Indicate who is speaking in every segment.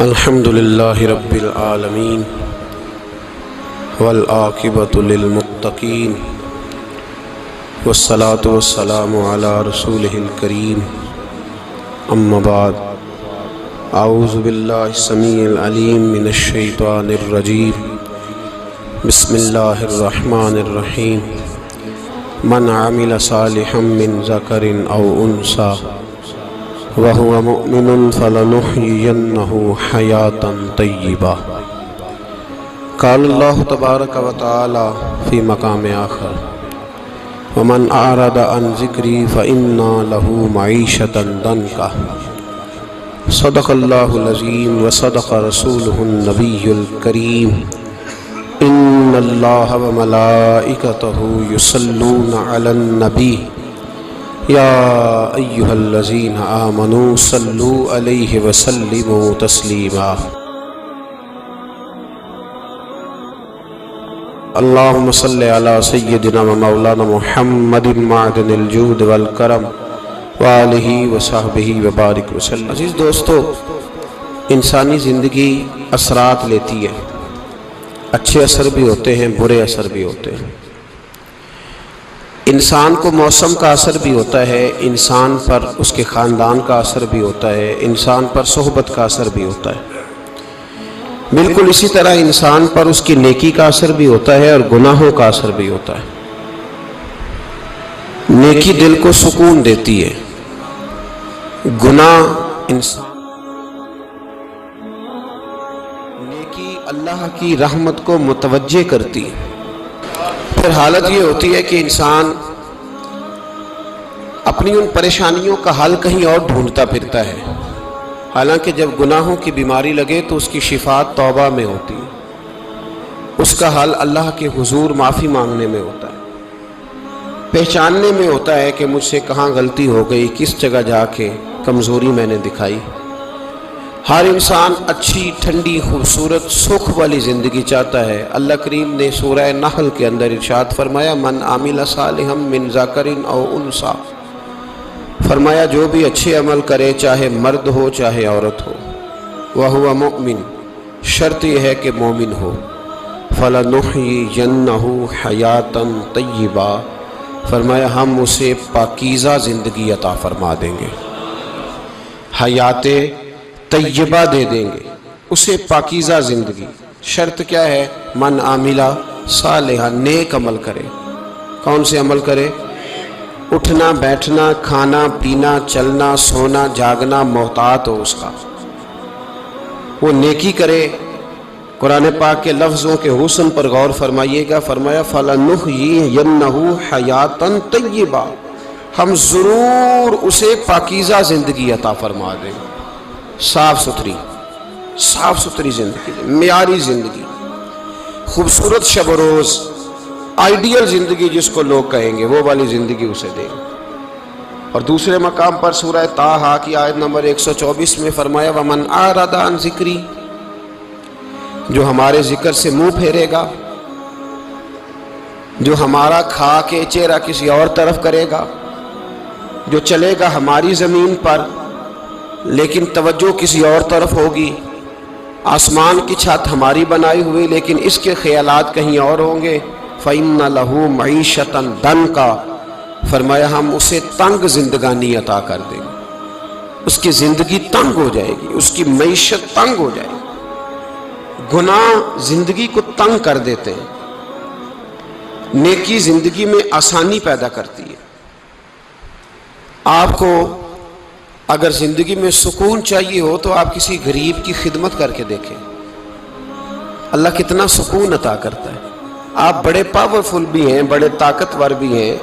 Speaker 1: الحمد لله رب العالمين والعاقبة للمتقين والصلاة والسلام على رسوله الكريم أما بعد أعوذ بالله السميع العليم من الشيطان الرجيم بسم الله الرحمن الرحيم من عمل صالحا من ذكر أو أنثى وهو مؤمن فلنحيينه حياة طيبة قال الله تبارك وتعالى في مقام آخر ومن أعرض عن ذكري فإن له معيشة ضنكا صدق الله العظيم وصدق رسوله النبي الكريم إن الله وملائكته يصلون على النبي يا أيها الذين آمنوا صلوا عليه وسلموا تسليما اللهم صل على سيدنا ومولانا محمد معدن الجود والکرم وآلہ وصحبہ وبارک وسلم۔ عزیز دوستو، انسانی زندگی اثرات لیتی ہے، اچھے اثر بھی ہوتے ہیں، برے اثر بھی ہوتے ہیں۔ انسان کو موسم کا اثر بھی ہوتا ہے، انسان پر اس کے خاندان کا اثر بھی ہوتا ہے، انسان پر صحبت کا اثر بھی ہوتا ہے۔ بالکل اسی طرح انسان پر اس کی نیکی کا اثر بھی ہوتا ہے اور گناہوں کا اثر بھی ہوتا ہے۔ نیکی دل کو سکون دیتی ہے، گناہ نیکی اللہ کی رحمت کو متوجہ کرتی ہے۔ پھر حالت یہ ہوتی ہے کہ انسان اپنی ان پریشانیوں کا حل کہیں اور ڈھونڈتا پھرتا ہے، حالانکہ جب گناہوں کی بیماری لگے تو اس کی شفا توبہ میں ہوتی ہے، اس کا حل اللہ کے حضور معافی مانگنے میں ہوتا ہے، پہچاننے میں ہوتا ہے کہ مجھ سے کہاں غلطی ہو گئی، کس جگہ جا کے کمزوری میں نے دکھائی۔ ہر انسان اچھی، ٹھنڈی، خوبصورت، سکھ والی زندگی چاہتا ہے۔ اللہ کریم نے سورہ نحل کے اندر ارشاد فرمایا من عمل صالحا من ذکر او انثی، فرمایا جو بھی اچھے عمل کرے، چاہے مرد ہو چاہے عورت ہو، وہو مؤمن، شرط یہ ہے کہ مومن ہو، فلنحیینہ حیاتا طیبہ، فرمایا ہم اسے پاکیزہ زندگی عطا فرما دیں گے، حیات طیبہ دے دیں گے اسے، پاکیزہ زندگی۔ شرط کیا ہے؟ من عامل صالحا، نیک عمل کرے۔ کون سے عمل کرے؟ اٹھنا بیٹھنا، کھانا پینا، چلنا سونا جاگنا محتاط ہو اس کا، وہ نیکی کرے۔ قرآن پاک کے لفظوں کے حسن پر غور فرمائیے گا، فرمایا فَلَنُحْيِيَنَّهُ حَيَاتًا طَيِّبًا، ہم ضرور اسے پاکیزہ زندگی عطا فرما دیں گے، صاف ستھری زندگی، معیاری زندگی، خوبصورت شب و روز، آئیڈیل زندگی جس کو لوگ کہیں گے، وہ والی زندگی اسے دیں گے۔ اور دوسرے مقام پر سورہ طٰہٰ کی آیت نمبر 124 میں فرمایا وَمَنْ أَعْرَضَ عَنْ ذِكْرِي، جو ہمارے ذکر سے منہ پھیرے گا، جو ہمارا کھا کے چہرہ کسی اور طرف کرے گا، جو چلے گا ہماری زمین پر لیکن توجہ کسی اور طرف ہوگی، آسمان کی چھت ہماری بنائی ہوئی لیکن اس کے خیالات کہیں اور ہوں گے، فَإِنَّ لَهُ مَعِيشَةً ضَنْكًا، فرمایا ہم اسے تنگ زندگانی عطا کر دیں گے، اس کی زندگی تنگ ہو جائے گی، اس کی معیشت تنگ ہو جائے گی۔ گناہ زندگی کو تنگ کر دیتے ہیں، نیکی زندگی میں آسانی پیدا کرتی ہے۔ آپ کو اگر زندگی میں سکون چاہیے ہو تو آپ کسی غریب کی خدمت کر کے دیکھیں، اللہ کتنا سکون عطا کرتا ہے۔ آپ بڑے پاورفل بھی ہیں، بڑے طاقتور بھی ہیں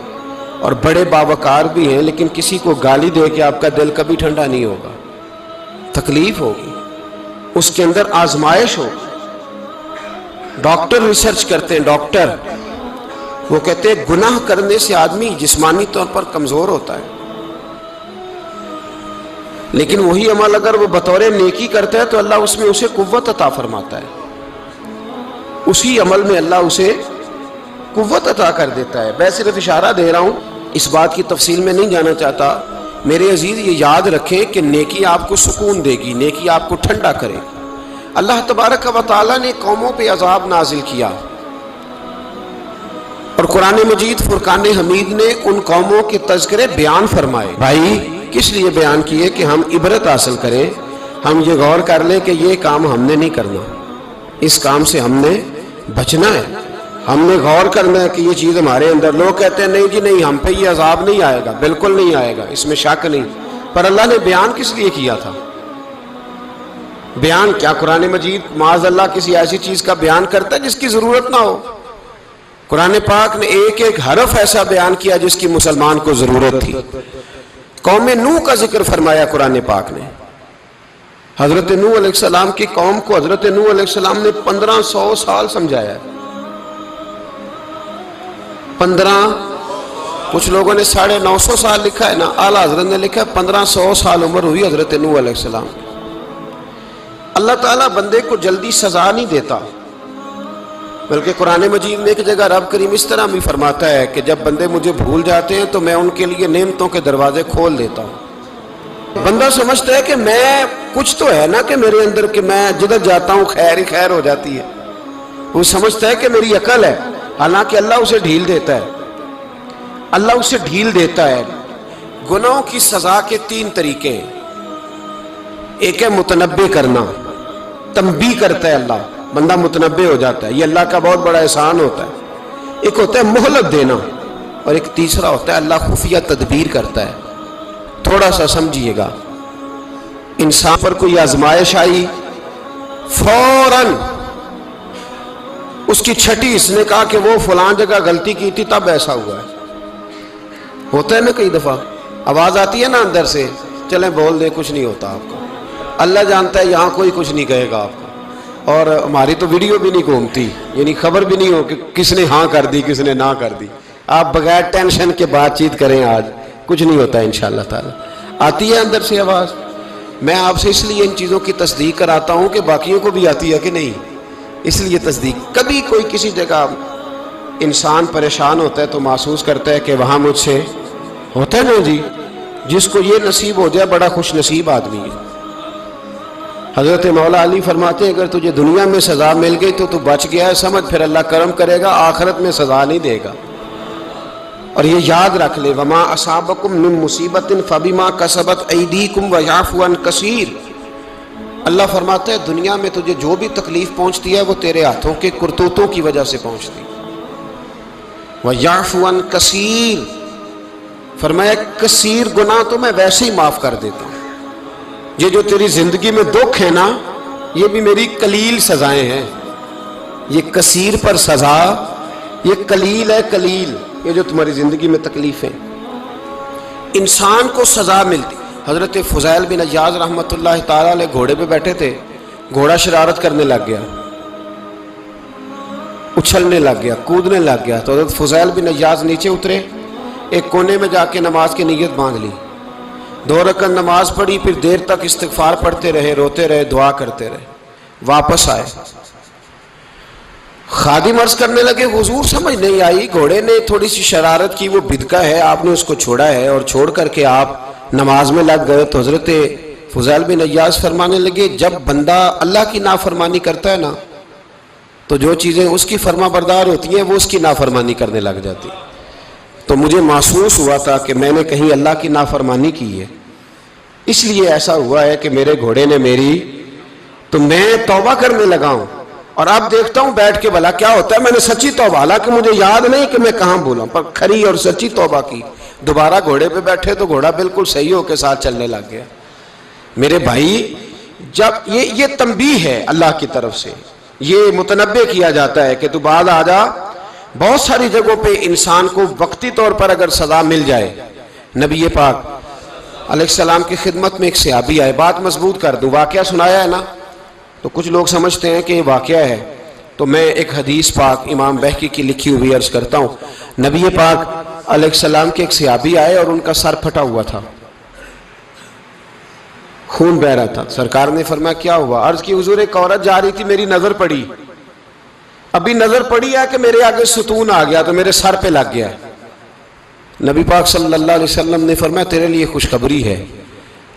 Speaker 1: اور بڑے باوقار بھی ہیں، لیکن کسی کو گالی دے کے آپ کا دل کبھی ٹھنڈا نہیں ہوگا، تکلیف ہوگی، اس کے اندر آزمائش ہوگی۔ ڈاکٹر ریسرچ کرتے ہیں، ڈاکٹر وہ کہتے ہیں گناہ کرنے سے آدمی جسمانی طور پر کمزور ہوتا ہے، لیکن وہی عمل اگر وہ بطور نیکی کرتا ہے تو اللہ اس میں اسے قوت عطا فرماتا ہے، اسی عمل میں اللہ اسے قوت عطا کر دیتا ہے۔ میں صرف اشارہ دے رہا ہوں، اس بات کی تفصیل میں نہیں جانا چاہتا۔ میرے عزیز یہ یاد رکھیں کہ نیکی آپ کو سکون دے گی، نیکی آپ کو ٹھنڈا کرے گی۔ اللہ تبارک و تعالیٰ نے قوموں پہ عذاب نازل کیا، اور قرآن مجید فرقان حمید نے ان قوموں کے تذکرے بیان فرمائے۔ بھائی کس لیے بیان کیے؟ کہ ہم عبرت حاصل کریں، ہم یہ غور کر لیں کہ یہ کام ہم نے نہیں کرنا، اس کام سے ہم نے بچنا ہے، ہم نے غور کرنا ہے کہ یہ چیز ہمارے اندر۔ لوگ کہتے ہیں نہیں جی نہیں، ہم پہ یہ عذاب نہیں آئے گا، بالکل نہیں آئے گا، اس میں شک نہیں۔ پر اللہ نے بیان کس لیے کیا تھا؟ بیان کیا قرآن مجید معاذ اللہ کسی ایسی چیز کا بیان کرتا ہے جس کی ضرورت نہ ہو؟ قرآن پاک نے ایک ایک حرف ایسا بیان کیا جس کی مسلمان کو ضرورت تھی۔ قوم نوح کا ذکر فرمایا قرآن پاک نے۔ حضرت نوح علیہ السلام کی قوم کو حضرت نوح علیہ السلام نے 1500 سال سمجھایا ہے۔ 15، کچھ لوگوں نے 950 سال لکھا ہے نا، اعلیٰ حضرت نے لکھا ہے 1500 سال عمر ہوئی حضرت نوح علیہ السلام۔ اللہ تعالیٰ بندے کو جلدی سزا نہیں دیتا، بلکہ قرآن مجید میں ایک جگہ رب کریم اس طرح بھی فرماتا ہے کہ جب بندے مجھے بھول جاتے ہیں تو میں ان کے لیے نعمتوں کے دروازے کھول دیتا ہوں۔ بندہ سمجھتا ہے کہ میں کچھ تو ہے نا کہ میرے اندر کہ میں جدھر جاتا ہوں خیر ہی خیر ہو جاتی ہے، وہ سمجھتا ہے کہ میری عقل ہے، حالانکہ اللہ اسے ڈھیل دیتا ہے۔ اللہ اسے ڈھیل دیتا ہے۔ گناہوں کی سزا کے 3 طریقے ہیں۔ ایک ہے متنبع کرنا، تنبیہ کرتا ہے اللہ، بندہ متنبع ہو جاتا ہے، یہ اللہ کا بہت بڑا احسان ہوتا ہے۔ ایک ہوتا ہے مہلت دینا، اور ایک تیسرا ہوتا ہے اللہ خفیہ تدبیر کرتا ہے۔ تھوڑا سا سمجھیے گا، انسان پر کوئی آزمائش آئی، فوراً اس کی چھٹی اس نے کہا کہ وہ فلاں جگہ غلطی کی تھی تب ایسا ہوا ہے۔ ہوتا ہے نا کئی دفعہ آواز آتی ہے نا اندر سے، چلیں بول دیں کچھ نہیں ہوتا آپ کو، اللہ جانتا ہے یہاں کوئی کچھ نہیں کہے گا آپ کو، اور ہماری تو ویڈیو بھی نہیں گھومتی، یعنی خبر بھی نہیں ہو کہ کس نے ہاں کر دی کس نے نہ کر دی۔ آپ بغیر ٹینشن کے بات چیت کریں، آج کچھ نہیں ہوتا انشاءاللہ تعالی۔ آتی ہے اندر سے آواز؟ میں آپ سے اس لیے ان چیزوں کی تصدیق کراتا ہوں کہ باقیوں کو بھی آتی ہے کہ نہیں، اس لیے تصدیق۔ کبھی کوئی کسی جگہ انسان پریشان ہوتا ہے تو محسوس کرتا ہے کہ وہاں مجھ سے ہوتا ہے نا جی، جس کو یہ نصیب ہو جائے بڑا خوش نصیب آدمی ہے۔ حضرت مولا علی فرماتے ہیں اگر تجھے دنیا میں سزا مل گئی تو بچ گیا ہے، سمجھ پھر اللہ کرم کرے گا، آخرت میں سزا نہیں دے گا۔ اور یہ یاد رکھ لے، وما اصابکم من مصیبت فبما کسبت ایدیکم ویعفو عن کثیر۔ اللہ فرماتا ہے دنیا میں تجھے جو بھی تکلیف پہنچتی ہے وہ تیرے ہاتھوں کے کرتوتوں کی وجہ سے پہنچتی، ویعفو عن کثیر، فرمایا کثیر گناہ تو میں ویسے ہی معاف کر دیتا ہوں۔ یہ جو تیری زندگی میں دکھ ہے نا، یہ بھی میری قلیل سزائیں ہیں۔ یہ کثیر پر سزا، یہ قلیل ہے، قلیل یہ جو تمہاری زندگی میں تکلیفیں۔ انسان کو سزا ملتی۔ حضرت فضیل بن عیاض رحمۃ اللہ تعالی علیہ گھوڑے پہ بیٹھے تھے، گھوڑا شرارت کرنے لگ گیا، اچھلنے لگ گیا، کودنے لگ گیا، تو حضرت فضیل بن عیاض نیچے اترے، ایک کونے میں جا کے نماز کی نیت باندھ لی، 2 رکعت نماز پڑھی، پھر دیر تک استغفار پڑھتے رہے، روتے رہے، دعا کرتے رہے، واپس آئے۔ خادم عرض کرنے لگے حضور سمجھ نہیں آئی، گھوڑے نے تھوڑی سی شرارت کی، وہ بدکا ہے، آپ نے اس کو چھوڑا ہے اور چھوڑ کر کے آپ نماز میں لگ گئے۔ تو حضرت فضیل بن عیاض فرمانے لگے جب بندہ اللہ کی نافرمانی کرتا ہے نا تو جو چیزیں اس کی فرما بردار ہوتی ہیں وہ اس کی نافرمانی کرنے لگ جاتی۔ تو مجھے محسوس ہوا تھا کہ میں نے کہیں اللہ کی نافرمانی کی ہے، اس لیے ایسا ہوا ہے کہ میرے گھوڑے نے میری، تو میں توبہ کرنے لگا ہوں، اور اب دیکھتا ہوں بیٹھ کے بھلا کیا ہوتا ہے۔ میں نے سچی توبہ، حالانکہ مجھے یاد نہیں کہ میں کہاں بولا، پر کھری اور سچی توبہ کی۔ دوبارہ گھوڑے پہ بیٹھے تو گھوڑا بالکل صحیح ہو کے ساتھ چلنے لگ گیا۔ میرے بھائی جب یہ تنبیہ ہے اللہ کی طرف سے، یہ متنبہ کیا جاتا ہے کہ تو بعد آ جا۔ بہت ساری جگہوں پہ انسان کو وقتی طور پر اگر سزا مل جائے، نبی پاک علیہ السلام کی خدمت میں ایک صحابی آئے، بات مضبوط کر دوں، واقعہ سنایا ہے نا تو کچھ لوگ سمجھتے ہیں کہ یہ واقعہ ہے، تو میں ایک حدیث پاک امام بہقی کی لکھی ہوئی عرض کرتا ہوں۔ نبی پاک علیہ السلام کے ایک صحابی آئے اور ان کا سر پھٹا ہوا تھا، خون بہ رہا تھا۔ سرکار نے فرمایا کیا ہوا؟ عرض کی حضور ایک عورت جا رہی تھی، میری نظر پڑی، ابھی نظر پڑی ہے کہ میرے آگے ستون آ گیا تو میرے سر پہ لگ گیا۔ نبی پاک صلی اللہ علیہ وسلم نے فرمایا تیرے لیے خوشخبری ہے،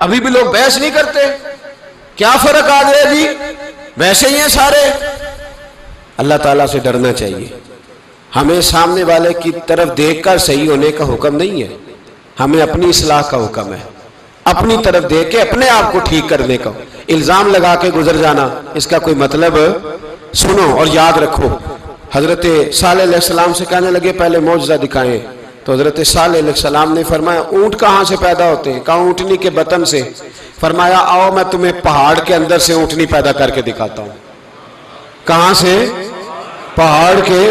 Speaker 1: ابھی بھی لوگ بحث نہیں کرتے، کیا فرق آ گیا جی، ویسے ہی ہیں سارے۔ اللہ تعالیٰ سے ڈرنا چاہیے، ہمیں سامنے والے کی طرف دیکھ کر صحیح ہونے کا حکم نہیں ہے، ہمیں اپنی اصلاح کا حکم ہے، اپنی طرف دیکھ کے اپنے آپ کو ٹھیک کرنے کا۔ الزام لگا کے گزر جانا، اس کا کوئی مطلب سنو اور یاد رکھو۔ حضرت صالح علیہ السلام سے کہنے لگے پہلے معجزہ دکھائیں، تو حضرت صالح علیہ السلام نے فرمایا اونٹ کہاں سے پیدا ہوتے ہیں؟ کہا اونٹنی کے بطن سے۔ فرمایا آؤ میں تمہیں پہاڑ کے اندر سے اونٹنی پیدا کر کے دکھاتا ہوں۔ کہاں سے؟ پہاڑ کے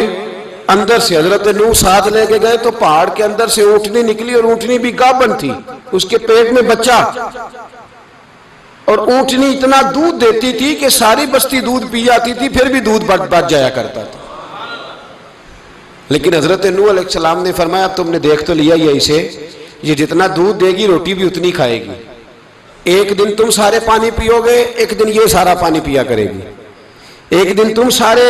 Speaker 1: اندر سے۔ حضرت نوح ساتھ لے کے گئے تو پہاڑ کے اندر سے اونٹنی نکلی، اور اونٹنی بھی گابن تھی، اس کے پیٹ میں بچہ، اور اونٹنی اتنا دودھ دیتی تھی کہ ساری بستی دودھ پی جاتی تھی، پھر بھی دودھ بچ جایا کرتا تھا۔ لیکن حضرت نوح علیہ السلام نے فرمایا اب تم نے دیکھ تو لیا یہ اسے، یہ جتنا دودھ دے گی روٹی بھی اتنی کھائے گی، ایک دن تم سارے پانی پیو گے، ایک دن یہ سارا پانی پیا کرے گی، ایک دن تم سارے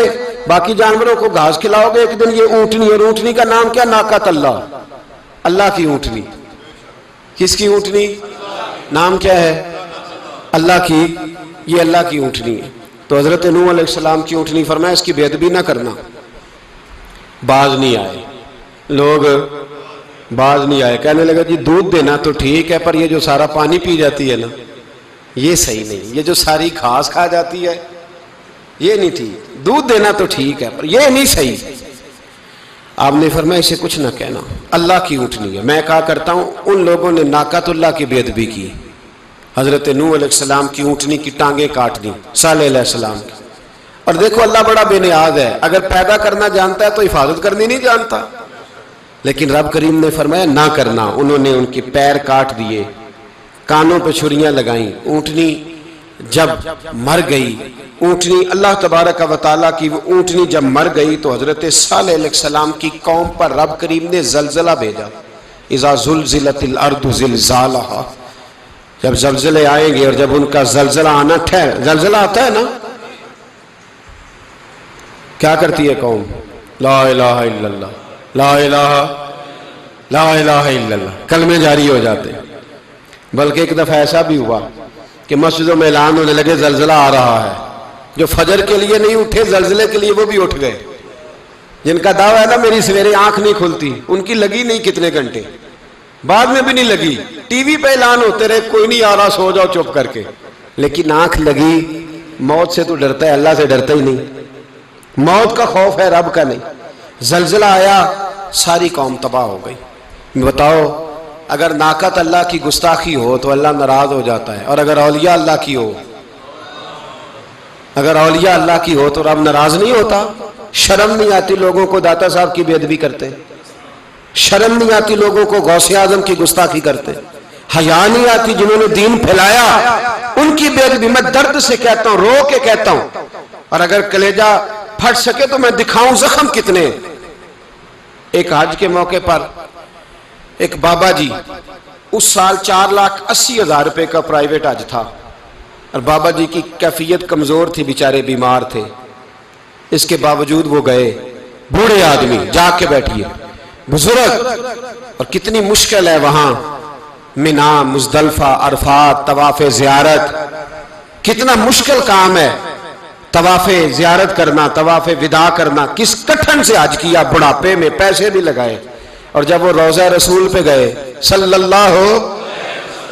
Speaker 1: باقی جانوروں کو گھاس کھلاؤ گے، ایک دن یہ اونٹنی، اور اونٹنی کا نام کیا؟ ناقۃ اللہ، اللہ کی اونٹنی۔ کس کی اونٹنی؟ نام کیا ہے؟ اللہ کی، یہ اللہ کی اونٹنی ہے۔ تو حضرت نوح علیہ السلام کی اونٹنی، فرمایا اس کی بے ادبی نہ کرنا۔ باز نہیں آئے لوگ، باز نہیں آئے، کہنے لگا جی دودھ دینا تو ٹھیک ہے، پر یہ جو سارا پانی پی جاتی ہے نا یہ صحیح نہیں، یہ جو ساری گھاس کھا جاتی ہے یہ نہیں ٹھیک، دودھ دینا تو ٹھیک ہے پر یہ نہیں صحیح۔ آپ نے فرمایا اسے کچھ نہ کہنا، اللہ کی اونٹنی ہے۔ میں کہا کرتا ہوں ان لوگوں نے ناقۃ اللہ کی بے ادبی کی، حضرت نوح علیہ السلام کی اونٹنی کی ٹانگیں کاٹ دی، صالح علیہ السلام کی۔ اور دیکھو اللہ بڑا بے نیاز ہے، اگر پیدا کرنا جانتا ہے تو حفاظت کرنی نہیں جانتا، لیکن رب کریم نے فرمایا نہ کرنا۔ انہوں نے ان کے پیر کاٹ دیے، کانوں پہ چھریاں لگائیں۔ اونٹنی جب مر گئی، اونٹنی اللہ تبارک و تعالیٰ کی وہ اونٹنی جب مر گئی تو حضرت صالح علیہ السلام کی قوم پر رب کریم نے زلزلہ بھیجا۔ اذا زلزلت الارض زلزالہا، جب زلزلے آئیں گے اور جب ان کا زلزلہ آنا زلزلہ آتا ہے نا، کیا کرتی ہے قوم؟ لا الہ الا اللہ، لا الہ الا اللہ، کلمے جاری ہو جاتے۔ بلکہ ایک دفعہ ایسا بھی ہوا کہ مسجدوں میں اعلان ہونے لگے زلزلہ آ رہا ہے، جو فجر کے لیے نہیں اٹھے زلزلے کے لیے وہ بھی اٹھ گئے، جن کا دعویٰ ہے نا میری سویرے آنکھ نہیں کھلتی، ان کی لگی نہیں کتنے گھنٹے، بعد میں بھی نہیں لگی، ٹی وی پہ اعلان ہوتے رہے کوئی نہیں آ رہا سو جاؤ چپ کر کے، لیکن آنکھ لگی۔ موت سے تو ڈرتا ہے، اللہ سے ڈرتا ہی نہیں، موت کا خوف ہے رب کا نہیں۔ زلزلہ آیا، ساری قوم تباہ ہو گئی۔ بتاؤ اگر ناقۃ اللہ کی گستاخی ہو تو اللہ ناراض ہو جاتا ہے، اور اگر اولیاء اللہ کی ہو، اگر اولیاء اللہ کی ہو تو رب ناراض نہیں ہوتا؟ شرم نہیں آتی لوگوں کو داتا صاحب کی بے ادبی کرتے؟ شرم نہیں آتی لوگوں کو غوث اعظم کی گستاخی کرتے؟ حیا نہیں آتی جنہوں نے دین پھیلایا ان کی بے ادبی؟ میں درد سے کہتا ہوں، رو کے کہتا ہوں، اور اگر کلیجہ پھٹ سکے تو میں دکھاؤں زخم کتنے۔ ایک حج کے موقع پر ایک بابا جی، اس سال 4,80,000 روپے کا پرائیویٹ حج تھا، اور بابا جی کی کیفیت کمزور تھی، بیچارے بیمار تھے، اس کے باوجود وہ گئے۔ بوڑھے آدمی، جا کے بیٹھیے، بزرگ، اور کتنی مشکل ہے وہاں منا، مزدلفہ، عرفات، طواف زیارت، کتنا مشکل کام ہے طواف زیارت کرنا، طواف وداع کرنا۔ کس کٹھن سے حج کیا، بڑھاپے میں پیسے بھی لگائے، اور جب وہ روضہ رسول پہ گئے صلی اللہ،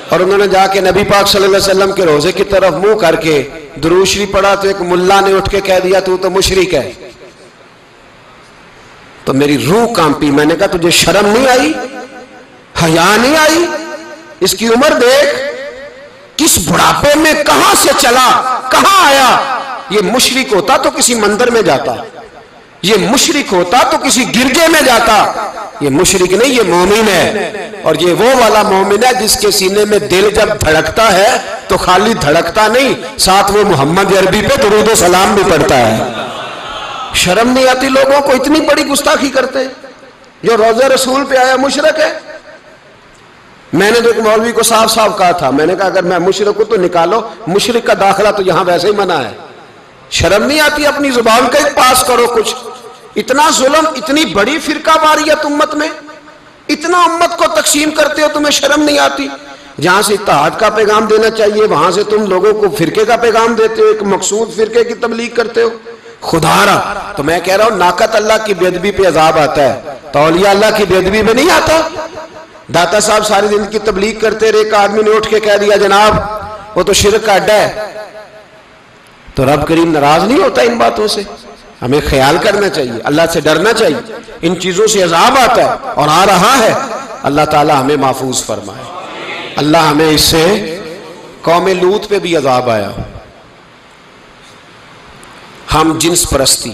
Speaker 1: اور انہوں نے جا کے نبی پاک صلی اللہ علیہ وسلم کے روضے کی طرف منہ کر کے درود شریف پڑھا تو ایک ملا نے اٹھ کے کہہ دیا تو مشرک ہے۔ تو میری روح کانپی، میں نے کہا تجھے شرم نہیں آئی، حیا نہیں آئی؟ اس کی عمر دیکھ، کس بڑھاپے میں کہاں سے چلا، کہاں آیا۔ یہ مشرک ہوتا تو کسی مندر میں جاتا، یہ مشرک ہوتا تو کسی گرجے میں جاتا، یہ مشرک نہیں، یہ مومن ہے، اور یہ وہ والا مومن ہے جس کے سینے میں دل جب دھڑکتا ہے تو خالی دھڑکتا نہیں، ساتھ وہ محمد عربی پہ درود و سلام بھی پڑھتا ہے۔ شرم نہیں آتی لوگوں کو؟ اتنی بڑی گستاخی کرتے، جو روضہ رسول پہ آیا مشرک ہے۔ میں نے تو ایک مولوی کو صاف صاف کہا تھا، میں نے کہا اگر میں مشرک ہوں تو نکالو، مشرک کا داخلہ تو یہاں ویسے ہی منع ہے۔ شرم نہیں آتی؟ اپنی زبان کا ایک پاس کرو کچھ۔ اتنا ظلم، اتنی بڑی فرقہ واریت امت میں، اتنا امت کو تقسیم کرتے ہو، تمہیں شرم نہیں آتی؟ جہاں سے اتحاد کا پیغام دینا چاہیے وہاں سے تم لوگوں کو فرقے کا پیغام دیتے ہو، ایک مقصود فرقے کی تبلیغ کرتے ہو. خدا را تو میں کہہ رہا ہوں ناقت اللہ کی بے ادبی پہ عذاب آتا ہے تو اولیاء اللہ کی بے ادبی پہ نہیں آتا. داتا صاحب ساری دن کی تبلیغ کرتے رہے، ایک آدمی نے اٹھ کے کہہ دیا جناب وہ تو شرک کا اڈا ہے، تو رب کریم ناراض نہیں ہوتا ان باتوں سے؟ ہمیں خیال کرنا چاہیے، اللہ سے ڈرنا چاہیے. ان چیزوں سے عذاب آتا ہے اور آ رہا ہے. اللہ تعالی ہمیں محفوظ فرمائے. اللہ ہمیں اس سے، قوم لوط پہ بھی عذاب آیا. ہم جنس پرستی،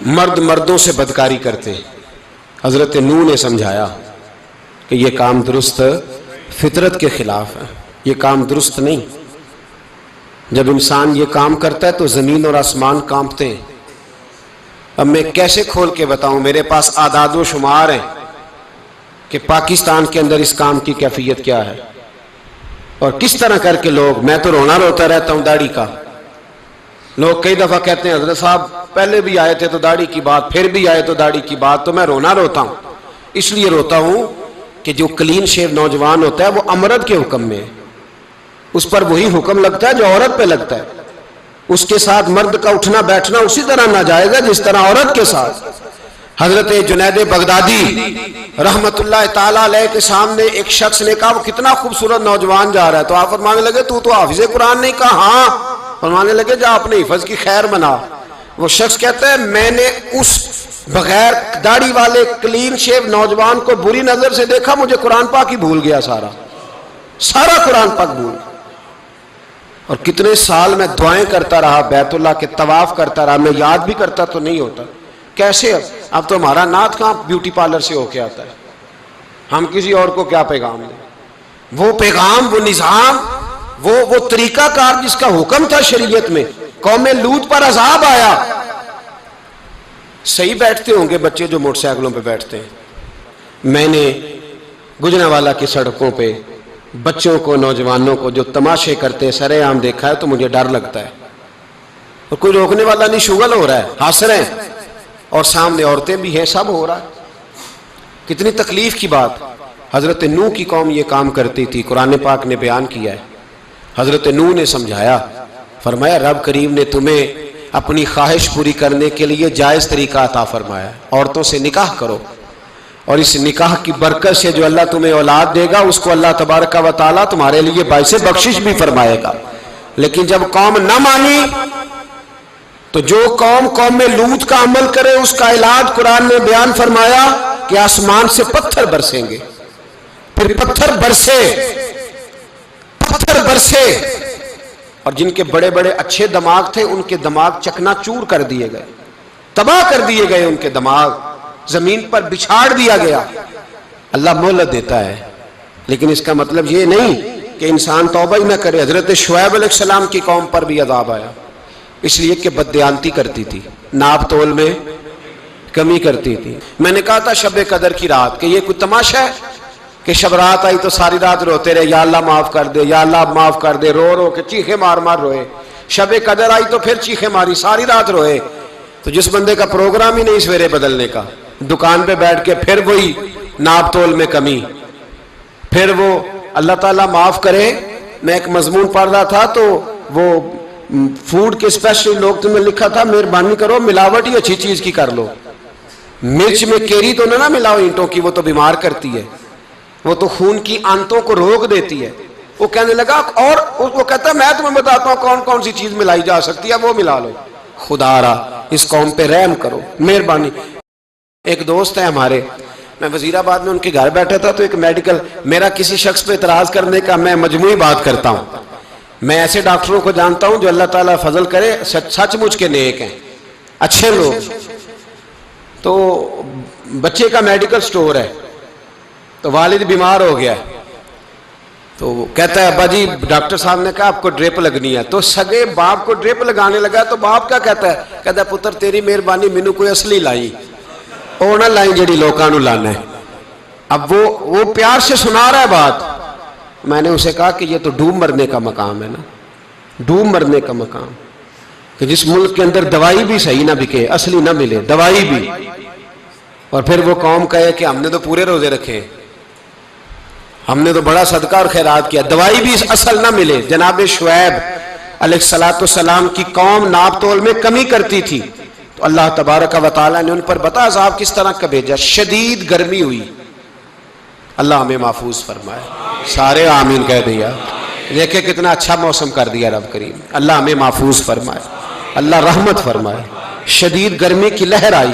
Speaker 1: مرد مردوں سے بدکاری کرتے. حضرت نوح نے سمجھایا کہ یہ کام درست فطرت کے خلاف ہے، یہ کام درست نہیں. جب انسان یہ کام کرتا ہے تو زمین اور آسمان کانپتے ہیں. اب میں کیسے کھول کے بتاؤں، میرے پاس اعداد و شمار ہیں کہ پاکستان کے اندر اس کام کی کیفیت کیا ہے اور کس طرح کر کے لوگ، میں تو رونا روتا رہتا ہوں داڑھی کا. لوگ کئی دفعہ کہتے ہیں حضرت صاحب پہلے بھی آئے تھے تو داڑھی کی بات، پھر بھی آئے تو داڑھی کی بات. تو میں رونا روتا ہوں، اس لیے روتا ہوں کہ جو کلین شیو نوجوان ہوتا ہے وہ امرد کے حکم میں ہے، اس پر وہی حکم لگتا ہے جو عورت پہ لگتا ہے. اس کے ساتھ مرد کا اٹھنا بیٹھنا اسی طرح ناجائز ہے جس طرح عورت کے ساتھ. حضرت جنید بغدادی رحمت اللہ تعالی علیہ کے سامنے ایک شخص نے کہا وہ کتنا خوبصورت نوجوان جا رہا ہے، تو آپ فرمانے لگے تو حافظ قرآن نہیں؟ کہا ہاں. فرمانے لگے جا اپنے حفظ کی خیر منا. وہ شخص کہتا ہے میں نے اس بغیر داڑھی والے کلین شیو نوجوان کو بری نظر سے دیکھا، مجھے قرآن پاک ہی بھول گیا، سارا قرآن پاک بھول. اور کتنے سال میں دعائیں کرتا رہا، بیت اللہ کے طواف کرتا رہا، میں یاد بھی کرتا تو نہیں ہوتا. کیسے اب تو ہمارا نعت کہاں بیوٹی پارلر سے ہو کے آتا ہے، ہم کسی اور کو کیا پیغام دیں؟ وہ پیغام، وہ نظام، وہ طریقہ کار جس کا حکم تھا شریعت میں. قوم لوط پر عذاب آیا. صحیح بیٹھتے ہوں گے بچے جو موٹر سائیکلوں پہ بیٹھتے ہیں. میں نے گجرانوالہ کی سڑکوں پہ بچوں کو، نوجوانوں کو جو تماشے کرتے سر عام دیکھا ہے تو مجھے ڈر لگتا ہے. اور کوئی روکنے والا نہیں، شغل ہو رہا ہے، ہنس رہے ہیں اور سامنے عورتیں بھی ہیں، سب ہو رہا ہے. کتنی تکلیف کی بات. حضرت نوح کی قوم یہ کام کرتی تھی، قرآن پاک نے بیان کیا ہے. حضرت نوح نے سمجھایا، فرمایا رب کریم نے تمہیں اپنی خواہش پوری کرنے کے لیے جائز طریقہ عطا فرمایا، عورتوں سے نکاح کرو، اور اس نکاح کی برکت سے جو اللہ تمہیں اولاد دے گا اس کو اللہ تبارک و تعالیٰ تمہارے لیے باعث بخشش بھی فرمائے گا. لیکن جب قوم نہ مانی تو جو قوم لوط کا عمل کرے اس کا علاج قرآن نے بیان فرمایا کہ آسمان سے پتھر برسیں گے. پھر پتھر برسے اور جن کے بڑے بڑے اچھے دماغ تھے ان کے دماغ چکنا چور کر دیے گئے، تباہ کر دیے گئے، ان کے دماغ زمین پر بچھاڑ دیا گیا. اللہ مہلت دیتا ہے لیکن اس کا مطلب یہ نہیں کہ انسان توبہ ہی نہ کرے. حضرت شعیب علیہ السلام کی قوم پر بھی عذاب آیا، اس لیے کہ بددیانتی کرتی تھی، ناپ تول میں کمی کرتی تھی. میں نے کہا تھا شب قدر کی رات کہ یہ کوئی تماشا ہے کہ شب رات آئی تو ساری رات روتے رہے یا اللہ معاف کر دے، یا اللہ معاف کر دے، رو رو کے چیخے مار مار روئے. شب قدر آئی تو پھر چیخے ماری، ساری رات روئے. تو جس بندے کا پروگرام ہی نہیں سویرے بدلنے کا، دکان پہ بیٹھ کے پھر وہی ناپ تول میں کمی، پھر وہ اللہ تعالیٰ معاف کرے. میں ایک مضمون پڑھ رہا تھا تو وہ فوڈ کے اسپیشل لوگ تمہیں لکھا تھا مہربانی کرو ملاوٹ ہی اچھی چیز کی کر لو، مرچ میں کیری تو نہ ملاؤ اینٹوں کی، وہ تو بیمار کرتی ہے، وہ تو خون کی آنتوں کو روک دیتی ہے. وہ کہنے لگا اور وہ کہتا میں تمہیں بتاتا ہوں کون کون سی چیز ملائی جا سکتی ہے، وہ ملا لو. خدا را اس قوم پہ رحم کرو، مہربانی. ایک دوست ہے ہمارے، میں وزیر آباد میں ان کے گھر بیٹھا تھا تو ایک میڈیکل، میرا کسی شخص پہ اعتراض کرنے کا میں مجموعی بات کرتا ہوں. میں ایسے ڈاکٹروں کو جانتا ہوں جو اللہ تعالیٰ فضل کرے سچ مچ کے نیک ہیں، اچھے لوگ. تو بچے کا میڈیکل سٹور ہے تو والد بیمار ہو گیا تو کہتا ہے ابا جی ڈاکٹر صاحب نے کہا آپ کو ڈرپ لگنی ہے. تو سگے باپ کو ڈرپ لگانے لگا تو باپ کیا کہتا ہے پتر تیری مہربانی مینوں کوئی اصلی لائی، وہ نہ لائی جیڑی لوکاں نوں لانا ہے. اب وہ پیار سے سنا رہا ہے بات. میں نے اسے کہا کہ یہ تو ڈوب مرنے کا مقام ہے نا، ڈوب مرنے کا مقام، کہ جس ملک کے اندر دوائی بھی صحیح نہ بکے، اصلی نہ ملے دوائی بھی، اور پھر وہ قوم کہے کہ ہم نے تو پورے روزے رکھے. ہم نے تو بڑا صدقہ اور خیرات کیا، دوائی بھی اصل نہ ملے۔ جناب شعیب علیہ السلام کی قوم ناپ تول میں کمی کرتی تھی، تو اللہ تبارک و تعالیٰ نے ان پر بتا عذاب کس طرح کا بھیجا، شدید گرمی ہوئی۔ اللہ ہمیں محفوظ فرمائے، سارے آمین کہہ دیا۔ دیکھیں کتنا اچھا موسم کر دیا رب کریم، اللہ ہمیں محفوظ فرمائے، اللہ رحمت فرمائے۔ شدید گرمی کی لہر آئی،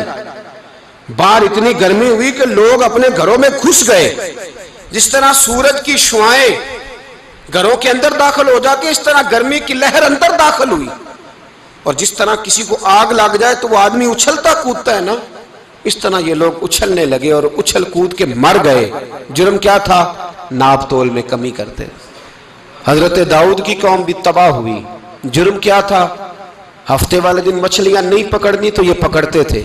Speaker 1: باہر اتنی گرمی ہوئی کہ لوگ اپنے گھروں میں گھس گئے۔ جس طرح سورج کی شعاعیں گھروں کے اندر داخل ہو جاتی ہے، اس طرح گرمی کی لہر اندر داخل ہوئی۔ اور جس طرح کسی کو آگ لگ جائے تو وہ آدمی اچھلتا کودتا ہے نا، اس طرح یہ لوگ اچھلنے لگے اور اچھل کود کے مر گئے۔ جرم کیا تھا؟ ناپ تول میں کمی کرتے۔ حضرت داؤد کی قوم بھی تباہ ہوئی، جرم کیا تھا؟ ہفتے والے دن مچھلیاں نہیں پکڑنی تو یہ پکڑتے تھے۔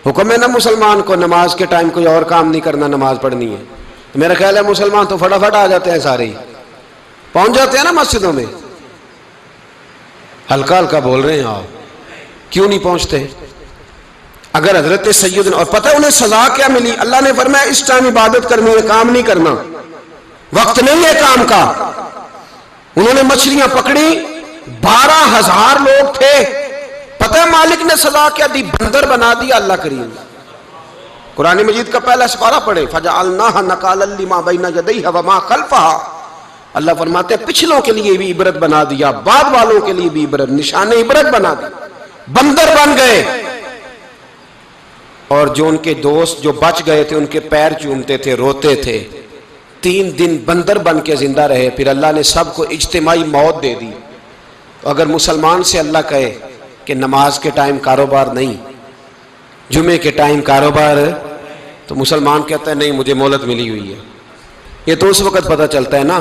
Speaker 1: حکم ہے نا مسلمان کو نماز کے ٹائم کوئی اور کام نہیں کرنا، نماز پڑھنی ہے۔ میرا خیال ہے مسلمان تو فٹافٹ آ جاتے ہیں، سارے ہی پہنچ جاتے ہیں نا مسجدوں میں۔ ہلکا ہلکا بول رہے ہیں آپ، کیوں نہیں پہنچتے؟ اگر حضرت سیدنا، اور پتہ ہے انہیں سزا کیا ملی؟ اللہ نے فرمایا اس ٹائم عبادت کرنی ہے، کام نہیں کرنا، وقت نہیں ہے کام کا۔ انہوں نے مچھلیاں پکڑی، 12,000 لوگ تھے۔ پتہ ہے مالک نے سزا کیا دی؟ بندر بنا دیا اللہ کریم۔ قرآن مجید کا پہلا سپارہ پڑھے، فَجَعَلْنَاهَا نَكَالًا لِمَا بَيْنَ يَدَيْهَا وَمَا خَلْفَهَا۔ اللہ فرماتے ہیں پچھلوں کے لیے بھی عبرت بنا دیا، بعد والوں کے لیے بھی عبرت، نشان عبرت بنا دیا۔ بندر بن گئے، اور جو ان کے دوست جو بچ گئے تھے ان کے پیر چومتے تھے، روتے تھے۔ 3 دن بندر بن کے زندہ رہے، پھر اللہ نے سب کو اجتماعی موت دے دی۔ اگر مسلمان سے اللہ کہے کہ نماز کے ٹائم کاروبار نہیں، جمعے کے ٹائم کاروبار، تو مسلمان کہتا ہے نہیں مجھے مہلت ملی ہوئی ہے۔ یہ تو اس وقت پتہ چلتا ہے نا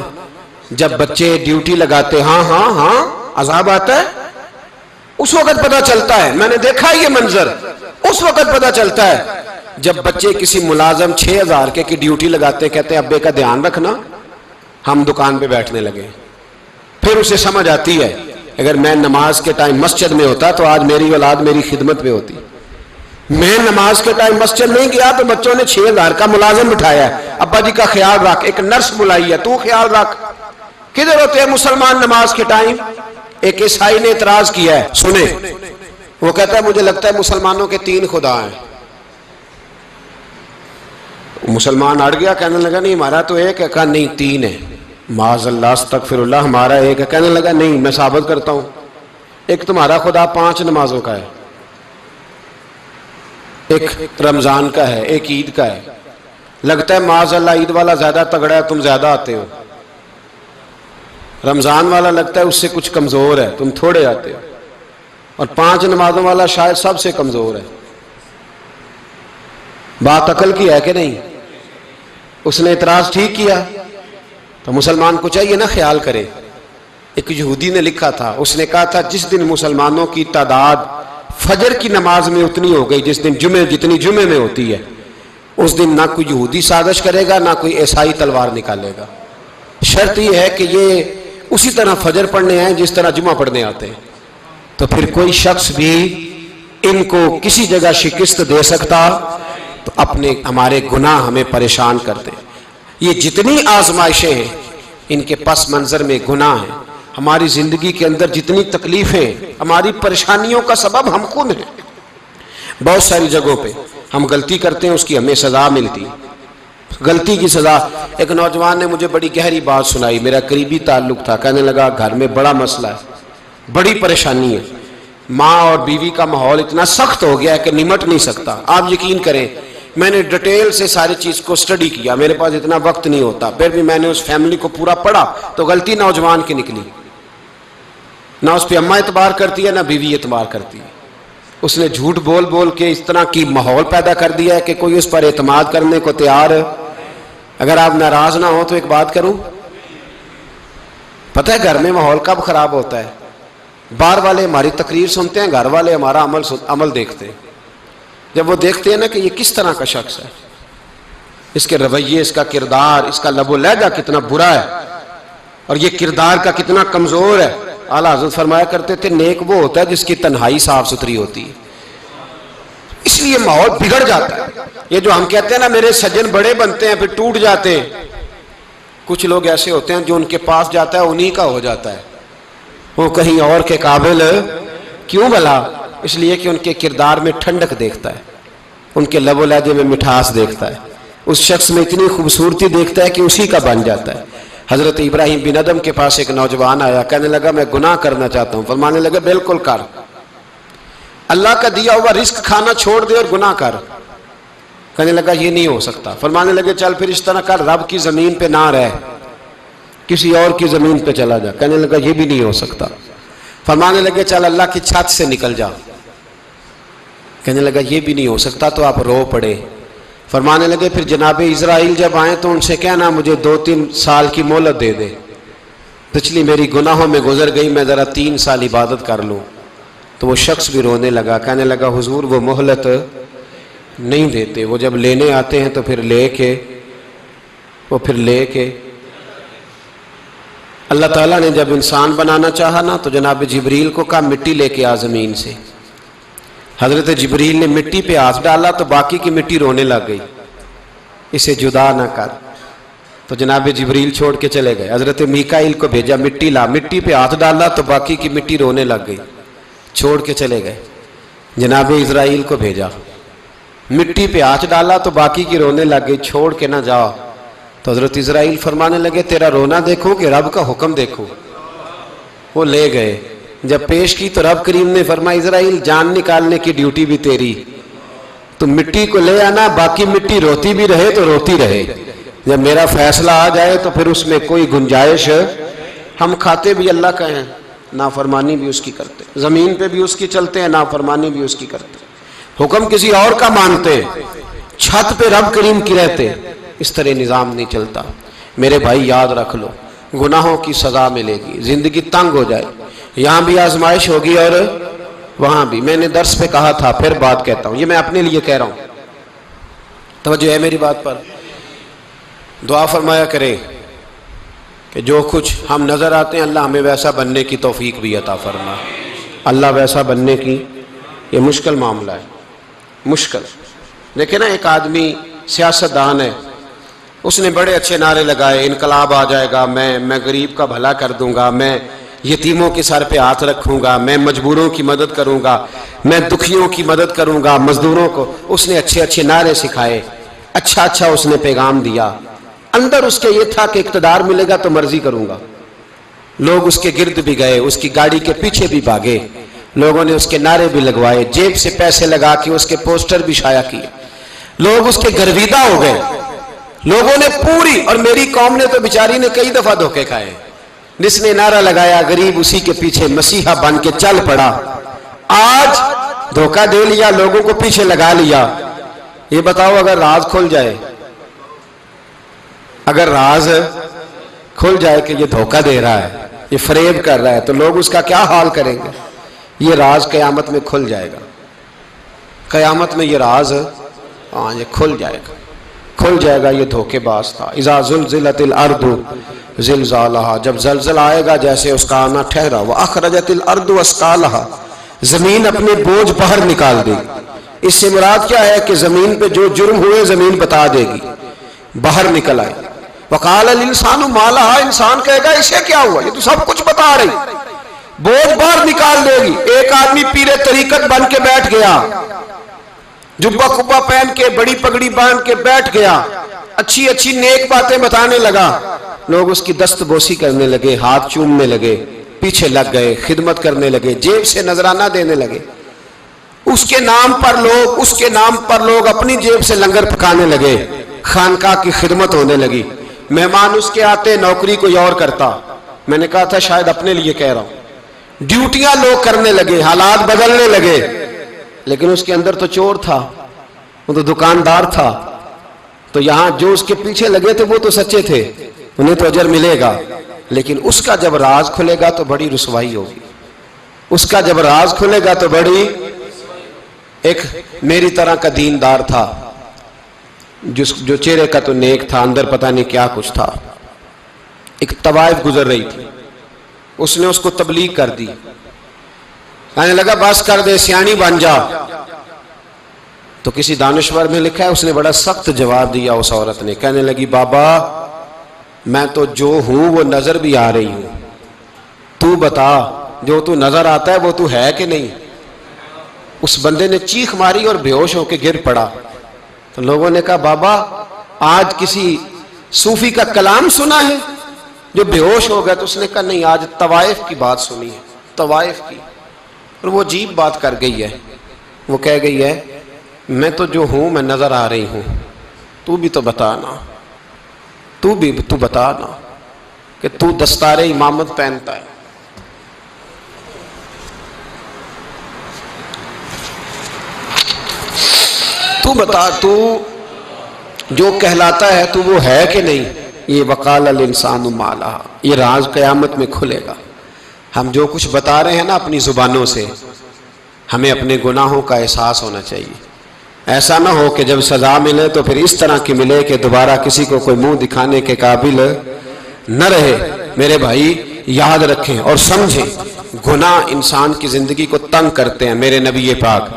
Speaker 1: جب بچے ڈیوٹی لگاتے، ہاں عذاب آتا ہے، اس وقت پتہ چلتا ہے۔ میں نے دیکھا یہ منظر، اس وقت پتہ چلتا ہے جب بچے کسی ملازم 6,000 کی ڈیوٹی لگاتے، کہتے ہیں ابے کا دھیان رکھنا، ہم دکان پہ بیٹھنے لگے۔ پھر اسے سمجھ آتی ہے اگر میں نماز کے ٹائم مسجد میں ہوتا تو آج میری اولاد میری خدمت پہ ہوتی۔ میں نماز کے ٹائم مسجد نہیں گیا تو بچوں نے 6,000 کا ملازم بٹھایا ہے، ابا جی کا خیال رکھ، ایک نرس بلائی ہے، تو خیال رکھ۔ کدھر ہوتے ہیں مسلمان نماز کے ٹائم؟ ایک عیسائی نے اعتراض کیا ہے، سنیں، وہ کہتا ہے مجھے لگتا ہے مسلمانوں کے 3 خدا ہیں۔ مسلمان اڑ گیا، کہنے لگا نہیں ہمارا تو ایک ہے، کہا نہیں 3 ہے، معاذ اللہ استغفر اللہ، ہمارا ایک ہے۔ کہنے لگا نہیں میں ثابت کرتا ہوں، ایک تمہارا خدا 5 نمازوں کا ہے، ایک رمضان کا ہے، ایک عید کا ہے۔ لگتا ہے معاذ اللہ عید والا زیادہ تگڑا ہے، تم زیادہ آتے ہو۔ رمضان والا لگتا ہے اس سے کچھ کمزور ہے، تم تھوڑے آتے ہو۔ اور 5 نمازوں والا شاید سب سے کمزور ہے۔ بات عقل کی ہے کہ نہیں؟ اس نے اعتراض ٹھیک کیا تو مسلمان کو چاہیے نا خیال کرے۔ ایک یہودی نے لکھا تھا، اس نے کہا تھا جس دن مسلمانوں کی تعداد فجر کی نماز میں اتنی ہو گئی جس دن جتنی جمعے میں ہوتی ہے، اس دن نہ کوئی یہودی سازش کرے گا نہ کوئی عیسائی تلوار نکالے گا۔ شرط یہ ہے کہ یہ اسی طرح فجر پڑھنے آئیں جس طرح جمعہ پڑھنے آتے ہیں، تو پھر کوئی شخص بھی ان کو کسی جگہ شکست دے سکتا تو اپنے ہمارے گناہ ہمیں پریشان کرتے ہیں۔ یہ جتنی آزمائشیں ہیں ان کے پس منظر میں گناہ ہیں۔ ہماری زندگی کے اندر جتنی تکلیفیں، ہماری پریشانیوں کا سبب ہم خود ہیں۔ بہت ساری جگہوں پہ ہم غلطی کرتے ہیں، اس کی ہمیں سزا ملتی، غلطی کی سزا۔ ایک نوجوان نے مجھے بڑی گہری بات سنائی، میرا قریبی تعلق تھا، کہنے لگا گھر میں بڑا مسئلہ ہے، بڑی پریشانی ہے، ماں اور بیوی کا ماحول اتنا سخت ہو گیا ہے کہ نمٹ نہیں سکتا۔ آپ یقین کریں میں نے ڈیٹیل سے ساری چیز کو سٹڈی کیا، میرے پاس اتنا وقت نہیں ہوتا، پھر بھی میں نے اس فیملی کو پورا پڑھا تو غلطی نوجوان کی نکلی۔ نہ اس پہ اماں اعتبار کرتی ہے نہ بیوی اعتبار کرتی ہے۔ اس نے جھوٹ بول بول کے اس طرح کی ماحول پیدا کر دیا ہے کہ کوئی اس پر اعتماد کرنے کو تیار ہے۔ اگر آپ ناراض نہ ہو تو ایک بات کروں، پتہ ہے گھر میں ماحول کب خراب ہوتا ہے؟ باہر والے ہماری تقریر سنتے ہیں، گھر والے ہمارا عمل دیکھتے ہیں۔ جب وہ دیکھتے ہیں نا کہ یہ کس طرح کا شخص ہے، اس کے رویے، اس کا کردار، اس کا لب و لہجہ کتنا برا ہے اور یہ کردار کا کتنا کمزور ہے۔ اعلیٰ حضرت فرمایا کرتے تھے نیک وہ ہوتا ہے جس کی تنہائی صاف ستھری ہوتی ہے، اس لیے ماحول بگڑ جاتا ہے۔ یہ جو ہم کہتے ہیں نا میرے سجن بڑے بنتے ہیں پھر ٹوٹ جاتے ہیں، کچھ لوگ ایسے ہوتے ہیں جو ان کے پاس جاتا ہے انہی کا ہو جاتا ہے، وہ کہیں اور کے قابل کیوں بھلا؟ اس لیے کہ ان کے کردار میں ٹھنڈک دیکھتا ہے، ان کے لب و لہجے میں مٹھاس دیکھتا ہے، اس شخص میں اتنی خوبصورتی دیکھتا ہے کہ اسی کا بن جاتا ہے۔ حضرت ابراہیم بن ادم کے پاس ایک نوجوان آیا، کہنے لگا میں گناہ کرنا چاہتا ہوں۔ فرمانے لگا بالکل کر، اللہ کا دیا ہوا رزق کھانا چھوڑ دے اور گناہ کر۔ کہنے لگا یہ نہیں ہو سکتا۔ فرمانے لگے چل پھر اس طرح کر، رب کی زمین پہ نہ رہ، کسی اور کی زمین پہ چلا جا۔ کہنے لگا یہ بھی نہیں ہو سکتا۔ فرمانے لگے چل اللہ کی چھت سے نکل جا۔ کہنے لگا یہ بھی نہیں ہو سکتا، تو آپ رو پڑے۔ فرمانے لگے پھر جناب اسرائیل جب آئیں تو ان سے کہنا مجھے 2-3 سال کی مہلت دے دے، پچھلی میری گناہوں میں گزر گئی، میں ذرا 3 سال عبادت کر لوں۔ تو وہ شخص بھی رونے لگا، کہنے لگا حضور وہ مہلت نہیں دیتے، وہ جب لینے آتے ہیں تو پھر لے کے اللہ تعالیٰ نے جب انسان بنانا چاہا نا تو جناب جبریل کو کہا مٹی لے کے آ زمین سے۔ حضرت جبریل نے مٹی پہ ہاتھ ڈالا تو باقی کی مٹی رونے لگ گئی، اسے جدا نہ کر۔ تو جناب جبریل چھوڑ کے چلے گئے۔ حضرت میکائیل کو بھیجا، مٹی لا، مٹی پہ ہاتھ ڈالا تو باقی کی مٹی رونے لگ گئی، چھوڑ کے چلے گئے۔ جناب اسرائیل کو بھیجا، مٹی پہ ہاتھ ڈالا تو باقی کی رونے لگ گئی، چھوڑ کے نہ جاؤ۔ تو حضرت اسرائیل فرمانے لگے تیرا رونا دیکھو کہ رب کا حکم دیکھو۔ وہ لے گئے، جب پیش کی تو رب کریم نے فرمایا اسرائیل جان نکالنے کی ڈیوٹی بھی تیری، تو مٹی کو لے آنا، باقی مٹی روتی بھی رہے تو روتی رہے، جب میرا فیصلہ آ جائے تو پھر اس میں کوئی گنجائش۔ ہم کھاتے بھی اللہ کا ہیں، نافرمانی بھی اس کی کرتے، زمین پہ بھی اس کی چلتے ہیں، نافرمانی بھی اس کی کرتے، حکم کسی اور کا مانتے، چھت پہ رب کریم کی رہتے۔ اس طرح نظام نہیں چلتا۔ میرے بھائی یاد رکھ لو، گناہوں کی سزا ملے گی، زندگی تنگ ہو جائے، یہاں بھی آزمائش ہوگی اور وہاں بھی۔ میں نے درس پہ کہا تھا، پھر بات کہتا ہوں، یہ میں اپنے لیے کہہ رہا ہوں، توجہ ہے میری بات پر۔ دعا فرمایا کرے کہ جو کچھ ہم نظر آتے ہیں اللہ ہمیں ویسا بننے کی توفیق بھی عطا فرما۔ اللہ ویسا بننے کی، یہ مشکل معاملہ ہے، مشکل۔ دیکھیں نا ایک آدمی سیاستدان ہے، اس نے بڑے اچھے نعرے لگائے، انقلاب آ جائے گا، میں غریب کا بھلا کر دوں گا، میں یتیموں کے سر پہ ہاتھ رکھوں گا، میں مجبوروں کی مدد کروں گا، میں دکھیوں کی مدد کروں گا، مزدوروں کو۔ اس نے اچھے اچھے نعرے سکھائے، اچھا اس نے پیغام دیا، اندر اس کے یہ تھا کہ اقتدار ملے گا تو مرضی کروں گا۔ لوگ اس کے گرد بھی گئے، اس کی گاڑی کے پیچھے بھی بھاگے، لوگوں نے اس کے نعرے بھی لگوائے، جیب سے پیسے لگا کے اس کے پوسٹر بھی شائع کیے، لوگ اس کے گرویدہ ہو گئے، لوگوں نے پوری، اور میری قوم نے تو بیچاری نے کئی دفعہ دھوکے کھائے۔ جس نے نعرہ لگایا غریب اسی کے پیچھے مسیحا بن کے چل پڑا، آج دھوکہ دے لیا، لوگوں کو پیچھے لگا لیا۔ یہ بتاؤ اگر راز کھل جائے، اگر راز کھل جائے کہ یہ دھوکہ دے رہا ہے، یہ فریب کر رہا ہے، تو لوگ اس کا کیا حال کریں گے؟ یہ راز قیامت میں کھل جائے گا، قیامت میں یہ راز یہ کھل جائے گا، یہ دھوکے باز تھا۔ اذا زلزلت الارض زلزالہا، جب زلزلہ آئے گا جیسے اس کا آنا ٹھہرا، واخرجت الارض اثقالہا، زمین اپنے بوجھ باہر نکال دے گی۔ اس سے مراد کیا ہے کہ زمین پہ جو جرم ہوئے زمین بتا دے گی، باہر نکل آئے۔ وقال الانسان ما لہا، انسان کہے گا اسے کیا ہوا، یہ تو سب کچھ بتا رہی، بوجھ باہر نکال دے گی۔ ایک آدمی پیر طریقت بن کے بیٹھ گیا، جبہ کبہ پہن کے، بڑی پگڑی باندھ کے بیٹھ گیا، اچھی اچھی نیک باتیں بتانے لگا، لوگ اس کی دست بوسی کرنے لگے، ہاتھ چومنے لگے، پیچھے لگ گئے، خدمت کرنے لگے، جیب سے نذرانہ دینے لگے، اس کے نام پر لوگ اپنی جیب سے لنگر پکانے لگے، خانقاہ کی خدمت ہونے لگی، مہمان اس کے آتے، نوکری کوئی اور کرتا۔ میں نے کہا تھا شاید اپنے لیے کہہ رہا ہوں، ڈیوٹیاں لوگ کرنے لگے، حالات بدلنے لگے، لیکن اس کے اندر تو چور تھا، وہ تو دکاندار تھا، تو یہاں جو اس کے پیچھے لگے تھے وہ تو سچے تھے، انہیں تو اجر ملے گا، لیکن اس کا جب راز کھلے گا تو بڑی رسوائی ہوگی، اس کا جب راز کھلے گا تو بڑی۔ ایک میری طرح کا دیندار تھا، جو چہرے کا تو نیک تھا، اندر پتہ نہیں کیا کچھ تھا۔ ایک طوائف گزر رہی تھی، اس نے اس کو تبلیغ کر دی، کہنے لگا بس کر دے، سیانی بن جا۔ تو کسی دانشور میں لکھا ہے اس نے بڑا سخت جواب دیا اس عورت نے، کہنے لگی بابا میں تو جو ہوں وہ نظر بھی آ رہی ہوں، تو بتا جو تو نظر آتا ہے وہ تو ہے کہ نہیں؟ اس بندے نے چیخ ماری اور بے ہوش ہو کے گر پڑا۔ تو لوگوں نے کہا بابا آج کسی صوفی کا کلام سنا ہے جو بے ہوش ہو گیا؟ تو اس نے کہا نہیں، آج طوائف کی بات سنی ہے، طوائف کی۔ اور وہ عجیب بات کر گئی ہے، وہ کہہ گئی ہے میں تو جو ہوں میں نظر آ رہی ہوں، تو بھی تو بتانا، تو بتانا کہ تو دستار امامت پہنتا ہے۔ تو بتا تو جو کہلاتا ہے تو وہ ہے کہ نہیں؟ یہ وقال الانسان ما لہا، یہ راز قیامت میں کھلے گا۔ ہم جو کچھ بتا رہے ہیں نا اپنی زبانوں سے، ہمیں اپنے گناہوں کا احساس ہونا چاہیے۔ ایسا نہ ہو کہ جب سزا ملے تو پھر اس طرح کی ملے کہ دوبارہ کسی کو کوئی منہ دکھانے کے قابل نہ رہے۔ میرے بھائی یاد رکھیں اور سمجھیں، گناہ انسان کی زندگی کو تنگ کرتے ہیں۔ میرے نبی پاک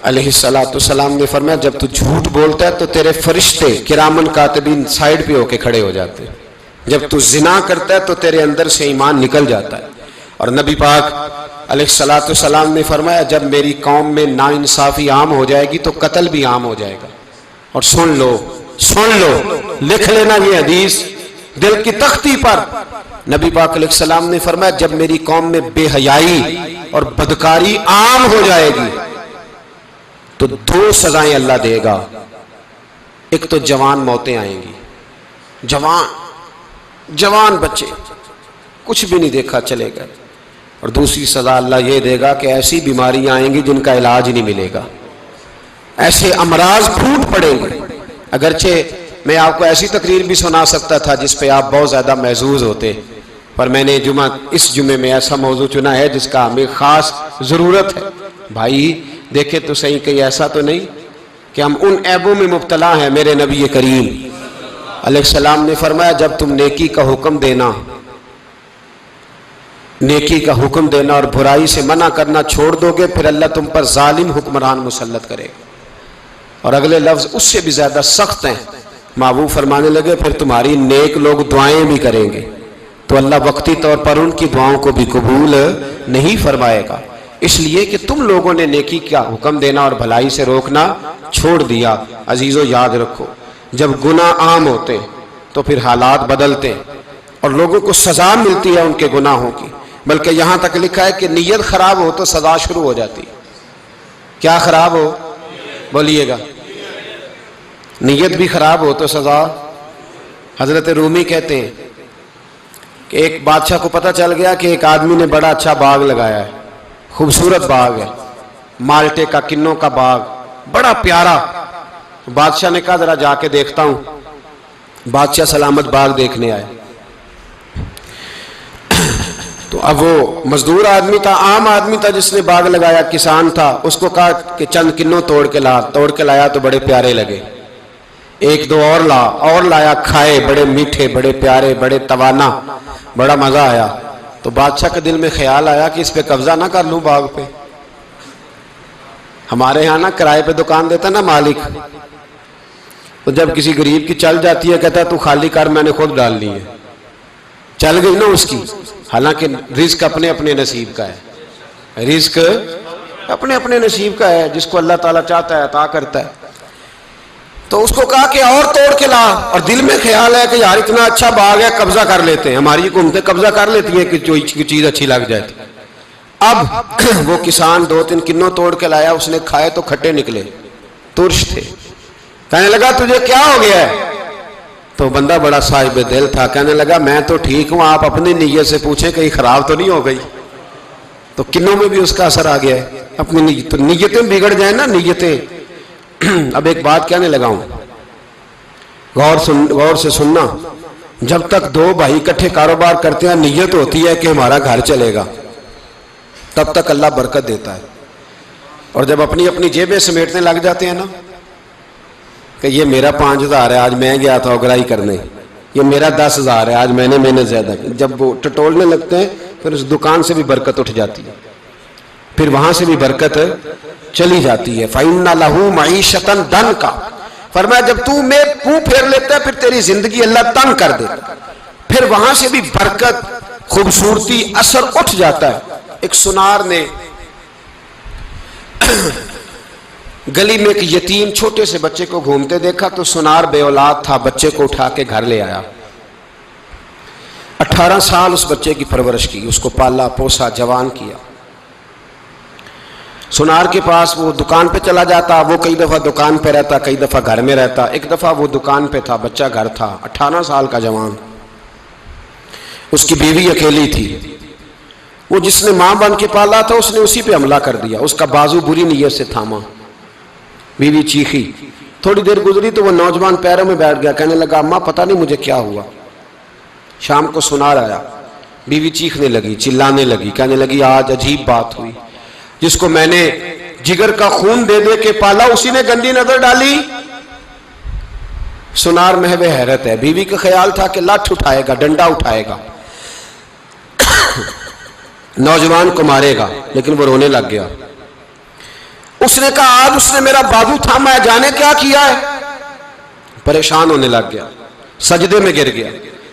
Speaker 1: علیہ السلام نے فرمایا جب تو جھوٹ بولتا ہے تو تیرے فرشتے کرامن کاتبین سائیڈ پہ ہو کے کھڑے ہو جاتے ہیں، جب تو زنا کرتا ہے تو تیرے اندر سے ایمان نکل جاتا ہے۔ اور نبی پاک علیہ السلام نے فرمایا جب میری قوم میں ناانصافی عام ہو جائے گی تو قتل بھی عام ہو جائے گا۔ اور سن لو لکھ لینا یہ حدیث دل کی تختی پر، نبی پاک علیہ السلام نے فرمایا جب میری قوم میں بے حیائی اور بدکاری عام ہو جائے گی تو دو سزائیں اللہ دے گا۔ ایک تو جوان موتیں آئیں گی، جوان بچے کچھ بھی نہیں دیکھا چلے گئے، اور دوسری سزا اللہ یہ دے گا کہ ایسی بیماریاں آئیں گی جن کا علاج نہیں ملے گا، ایسے امراض پھوٹ پڑیں گے۔ اگرچہ میں آپ کو ایسی تقریر بھی سنا سکتا تھا جس پہ آپ بہت زیادہ محظوظ ہوتے، پر میں نے اس جمعے میں ایسا موضوع چنا ہے جس کا ہمیں خاص ضرورت ہے۔ بھائی دیکھیں تو صحیح، کہیں ایسا تو نہیں کہ ہم ان عیبوں میں مبتلا ہیں۔ میرے نبی کریم علیہ السلام نے فرمایا جب تم نیکی کا حکم دینا اور برائی سے منع کرنا چھوڑ دو گے پھر اللہ تم پر ظالم حکمران مسلط کرے گا۔ اور اگلے لفظ اس سے بھی زیادہ سخت ہیں، محبوب فرمانے لگے پھر تمہاری نیک لوگ دعائیں بھی کریں گے تو اللہ وقتی طور پر ان کی دعاؤں کو بھی قبول نہیں فرمائے گا، اس لیے کہ تم لوگوں نے نیکی کا حکم دینا اور بھلائی سے روکنا چھوڑ دیا۔ عزیزو یاد رکھو جب گناہ عام ہوتے تو پھر حالات بدلتے اور لوگوں کو سزا ملتی ہے ان کے گناہوں کی، بلکہ یہاں تک لکھا ہے کہ نیت خراب ہو تو سزا شروع ہو جاتی۔ کیا خراب ہو؟ بولیے گا۔ نیت بھی خراب ہو تو سزا۔ حضرت رومی کہتے ہیں کہ ایک بادشاہ کو پتہ چل گیا کہ ایک آدمی نے بڑا اچھا باغ لگایا ہے، خوبصورت باغ ہے، مالٹے کا کنوں کا باغ، بڑا پیارا۔ بادشاہ نے کہا ذرا جا کے دیکھتا ہوں۔ بادشاہ سلامت باغ دیکھنے آئے تو اب وہ مزدور آدمی تھا، عام آدمی تھا جس نے باغ لگایا، کسان تھا، اس کو کہا کہ چند کنوں توڑ کے لایا تو بڑے پیارے لگے، ایک دو اور لایا، کھائے، بڑے میٹھے، بڑے پیارے، بڑے توانا، بڑا مزہ آیا۔ تو بادشاہ کے دل میں خیال آیا کہ اس پہ قبضہ نہ کر لوں باغ پہ۔ ہمارے ہاں نا کرائے پہ دکان دیتا نا مالک، تو جب کسی غریب کی چل جاتی ہے کہتا ہے تو خالی کر، میں نے خود ڈال لی ہے، چل گئی نا اس کی۔ حالانکہ رزق اپنے اپنے نصیب کا ہے، رزق اپنے اپنے نصیب کا ہے، جس کو اللہ تعالیٰ چاہتا ہے عطا کرتا ہے۔ تو اس کو کہا کہ اور توڑ کے لا، اور دل میں خیال ہے کہ یار اتنا اچھا باغ ہے قبضہ کر لیتے ہیں، ہماری حکومتیں قبضہ کر لیتی ہیں کہ جو چیز اچھی لگ جائے۔ اب وہ کسان دو تین کنوں توڑ کے لایا، اس نے کھائے تو کھٹے نکلے، ترش تھے۔ کہنے لگا تجھے کیا ہو گیا ہے؟ تو بندہ بڑا صاحب دل تھا، کہنے لگا میں تو ٹھیک ہوں، آپ اپنی نیت سے پوچھیں کہیں خراب تو نہیں ہو گئی۔ تو کنوں میں بھی اس کا اثر آ گیا ہے، اپنی نیتیں بگڑ جائیں نا، نیتیں۔ اب ایک بات کہنے لگا ہوں، غور سے سننا، جب تک دو بھائی اکٹھے کاروبار کرتے ہیں نیت ہوتی ہے کہ ہمارا گھر چلے گا، تب تک اللہ برکت دیتا ہے۔ اور جب اپنی اپنی جیبیں سمیٹنے لگ جاتے ہیں نا کہ یہ میرا 5,000 ہے، آج میں گیا تھا اگرائی کرنے، یہ میرا 10,000 ہے، آج میں نے محنت زیادہ کی، جب وہ ٹٹولنے لگتے ہیں پھر اس دکان سے بھی برکت اٹھ جاتی ہے، پھر وہاں سے بھی برکت چلی جاتی ہے۔ فَإِنَّ لَهُ مَعِيشَةً ضَنْكَ فرمایا جب تو میں منہ پھیر لیتا ہے پھر تیری زندگی اللہ تنگ کر دیتا، پھر وہاں سے بھی برکت، خوبصورتی، اثر اٹھ جاتا ہے۔ ایک سنار نے گلی میں ایک یتیم چھوٹے سے بچے کو گھومتے دیکھا تو سنار بے اولاد تھا، بچے کو اٹھا کے گھر لے آیا، 18 سال اس بچے کی پرورش کی، اس کو پالا پوسا، جوان کیا۔ سنار کے پاس وہ دکان پہ چلا جاتا، وہ کئی دفعہ دکان پہ رہتا، کئی دفعہ گھر میں رہتا۔ ایک دفعہ وہ دکان پہ تھا، بچہ گھر تھا، 18 سال کا جوان، اس کی بیوی اکیلی تھی۔ وہ جس نے ماں بن کے پالا تھا اس نے اسی پہ حملہ کر دیا، اس کا بازو بری نیت سے تھاما، بیوی چیخی۔ تھوڑی دیر گزری تو وہ نوجوان پیروں میں بیٹھ گیا، کہنے لگا اماں پتہ نہیں مجھے کیا ہوا۔ شام کو سنار آیا، بیوی چیخنے لگی، چلانے لگی، کہنے لگی آج عجیب بات ہوئی، جس کو میں نے جگر کا خون دے دے کے پالا اسی نے گندی نظر ڈالی۔ سنار محو حیرت ہے، بیوی کا خیال تھا کہ لاٹھ اٹھائے گا، ڈنڈا اٹھائے گا، نوجوان کو مارے گا، لیکن وہ رونے لگ گیا۔ اس نے کہا آج اس نے میرا بازو تھاما ہے، جانے کیا کیا ہے، پریشان ہونے لگ گیا، سجدے میں گر گیا۔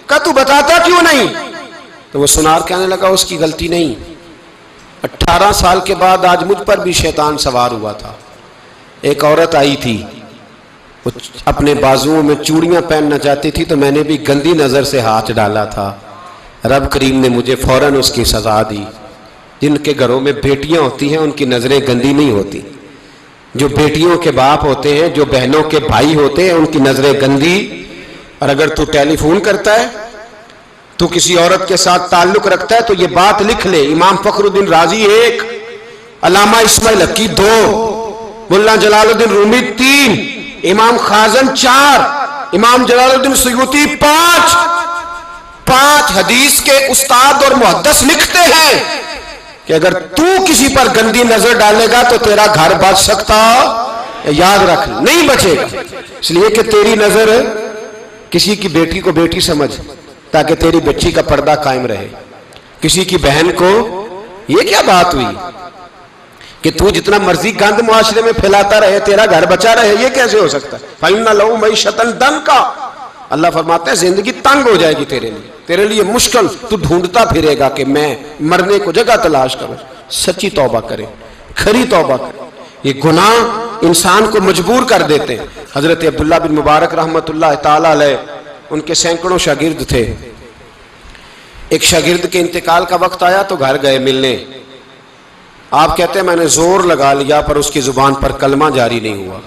Speaker 1: کہا تو بتاتا کیوں نہیں؟ تو وہ سنار کہنے لگا اس کی غلطی نہیں، 18 سال کے بعد آج مجھ پر بھی شیطان سوار ہوا تھا۔ ایک عورت آئی تھی، وہ اپنے بازوؤں میں چوڑیاں پہننا چاہتی تھی تو میں نے بھی گندی نظر سے ہاتھ ڈالا تھا، رب کریم نے مجھے فوراً اس کی سزا دی۔ جن کے گھروں میں بیٹیاں ہوتی ہیں ان کی نظریں گندی نہیں ہوتی، جو بیٹیوں کے باپ ہوتے ہیں، جو بہنوں کے بھائی ہوتے ہیں، ان کی نظریں گندی۔ اور اگر تو ٹیلی فون کرتا ہے، تو کسی عورت کے ساتھ تعلق رکھتا ہے تو یہ بات لکھ لے، امام فخر الدین رازی 1، علامہ اسماعیل حقی 2، ملا جلال الدین رومی 3، امام خازن 4، امام جلال الدین سیوطی 5 حدیث کے استاد اور محدث لکھتے ہیں کہ اگر تو کسی پر گندی نظر ڈالے گا تو تیرا گھر بچ سکتا، یاد رکھ نہیں بچے گا، اس لیے کہ تیری نظر کسی کی بیٹی کو بیٹی سمجھ تاکہ تیری بچی کا پردہ قائم رہے، کسی کی بہن کو۔ یہ کیا بات ہوئی کہ تو جتنا مرضی گند معاشرے میں پھیلاتا رہے تیرا گھر بچا رہے، یہ کیسے ہو سکتا ہے؟ فَإِنَّ لَهُ مَعِيشَةً ضَنْكَ، اللہ فرماتے ہیں زندگی تنگ ہو جائے گی تیرے لیے مشکل، تو ڈھونڈتا پھرے گا کہ میں مرنے کو جگہ تلاش کروں۔ سچی توبہ کرے، کھری توبہ کرے، یہ گناہ انسان کو مجبور کر دیتے ہیں۔ حضرت عبداللہ بن مبارک رحمت اللہ تعالیٰ علیہ، ان کے سینکڑوں شاگرد تھے، ایک شاگرد کے انتقال کا وقت آیا تو گھر گئے ملنے۔ آپ کہتے ہیں میں نے زور لگا لیا پر اس کی زبان پر کلمہ جاری نہیں ہوا۔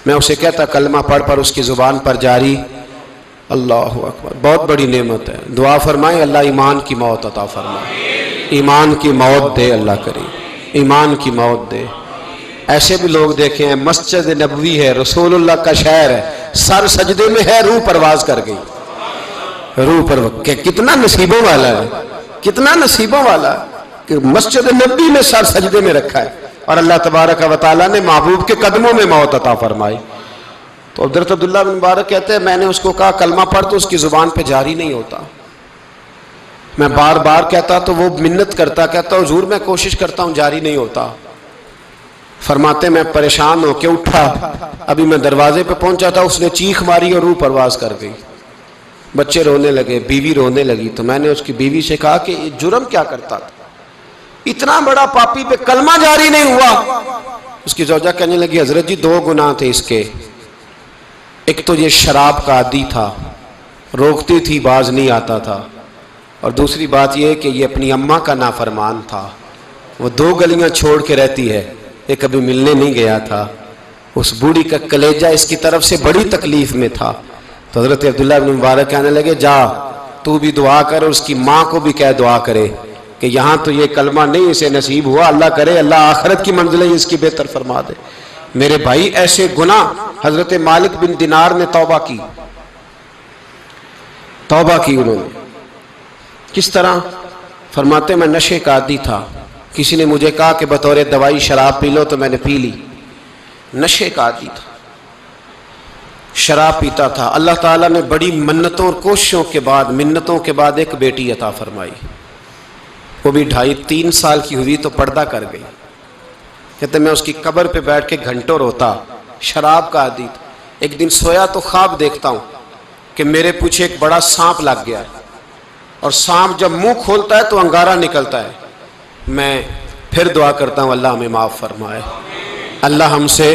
Speaker 1: میں اسے کہتا کلمہ پڑھ پر اس کی زبان پر جاری، اللہ اکبر، بہت بڑی نعمت ہے۔ دعا فرمائیں اللہ ایمان کی موت عطا فرمائے، ایمان کی موت دے اللہ کریم، ایمان کی موت دے۔ ایسے بھی لوگ دیکھے ہیں، مسجد نبوی ہے، رسول اللہ کا شہر ہے، سر سجدے میں ہے، روح پرواز کر گئی، روح پرواز، کتنا نصیبوں والا ہے، کتنا نصیبوں والا ہے کہ مسجد نبوی میں سر سجدے میں رکھا ہے، اور اللہ تبارک و تعالیٰ نے محبوب کے قدموں میں موت عطا فرمائی۔ تو حضرت عبداللہ بن مبارک کہتے ہیں میں نے اس کو کہا کلمہ پڑھ تو اس کی زبان پہ جاری نہیں ہوتا، میں بار بار کہتا تو وہ منت کرتا، کہتا حضور میں کوشش کرتا ہوں جاری نہیں ہوتا۔ فرماتے میں پریشان ہو کے اٹھا، ابھی میں دروازے پہ پہنچا تھا اس نے چیخ ماری اور روح پرواز کر گئی، بچے رونے لگے، بیوی رونے لگی۔ تو میں نے اس کی بیوی سے کہا کہ یہ جرم کیا کرتا تھا، اتنا بڑا پاپی پہ کلمہ جاری نہیں ہوا۔ اس کی زوجہ کہنے لگی حضرت جی 2 گناہ تھے اس کے، ایک تو یہ شراب کا عادی تھا، روکتی تھی باز نہیں آتا تھا، اور دوسری بات یہ کہ یہ اپنی اماں کا نافرمان تھا، وہ 2 گلیاں چھوڑ کے رہتی ہے، یہ کبھی ملنے نہیں گیا تھا، اس بوڑھی کا کلیجہ اس کی طرف سے بڑی تکلیف میں تھا۔ تو حضرت عبداللہ بن مبارک کہنے لگے جا تو بھی دعا کر، اور اس کی ماں کو بھی کہہ دعا کرے کہ یہاں تو یہ کلمہ نہیں اسے نصیب ہوا، اللہ کرے اللہ آخرت کی منزلیں اس کی بہتر فرما دے۔ میرے بھائی ایسے گناہ، حضرت مالک بن دینار نے توبہ کی انہوں نے، کس طرح؟ فرماتے میں نشے کا عادی تھا، کسی نے مجھے کہا کہ بطور دوائی شراب پی لو تو میں نے پی لی، نشے کا عادی تھا، شراب پیتا تھا۔ اللہ تعالیٰ نے بڑی منتوں اور کوششوں کے بعد، منتوں کے بعد ایک بیٹی عطا فرمائی، وہ بھی 2.5-3 سال کی ہوئی تو پردہ کر گئی۔ کہتے میں اس کی قبر پہ بیٹھ کے گھنٹوں روتا، شراب کا عادی تھا، ایک دن سویا تو خواب دیکھتا ہوں کہ میرے پیچھے ایک بڑا سانپ لگ گیا ہے، اور سانپ جب منہ کھولتا ہے تو انگارہ نکلتا ہے۔ میں پھر دعا کرتا ہوں اللہ ہمیں معاف فرمائے، اللہ ہم سے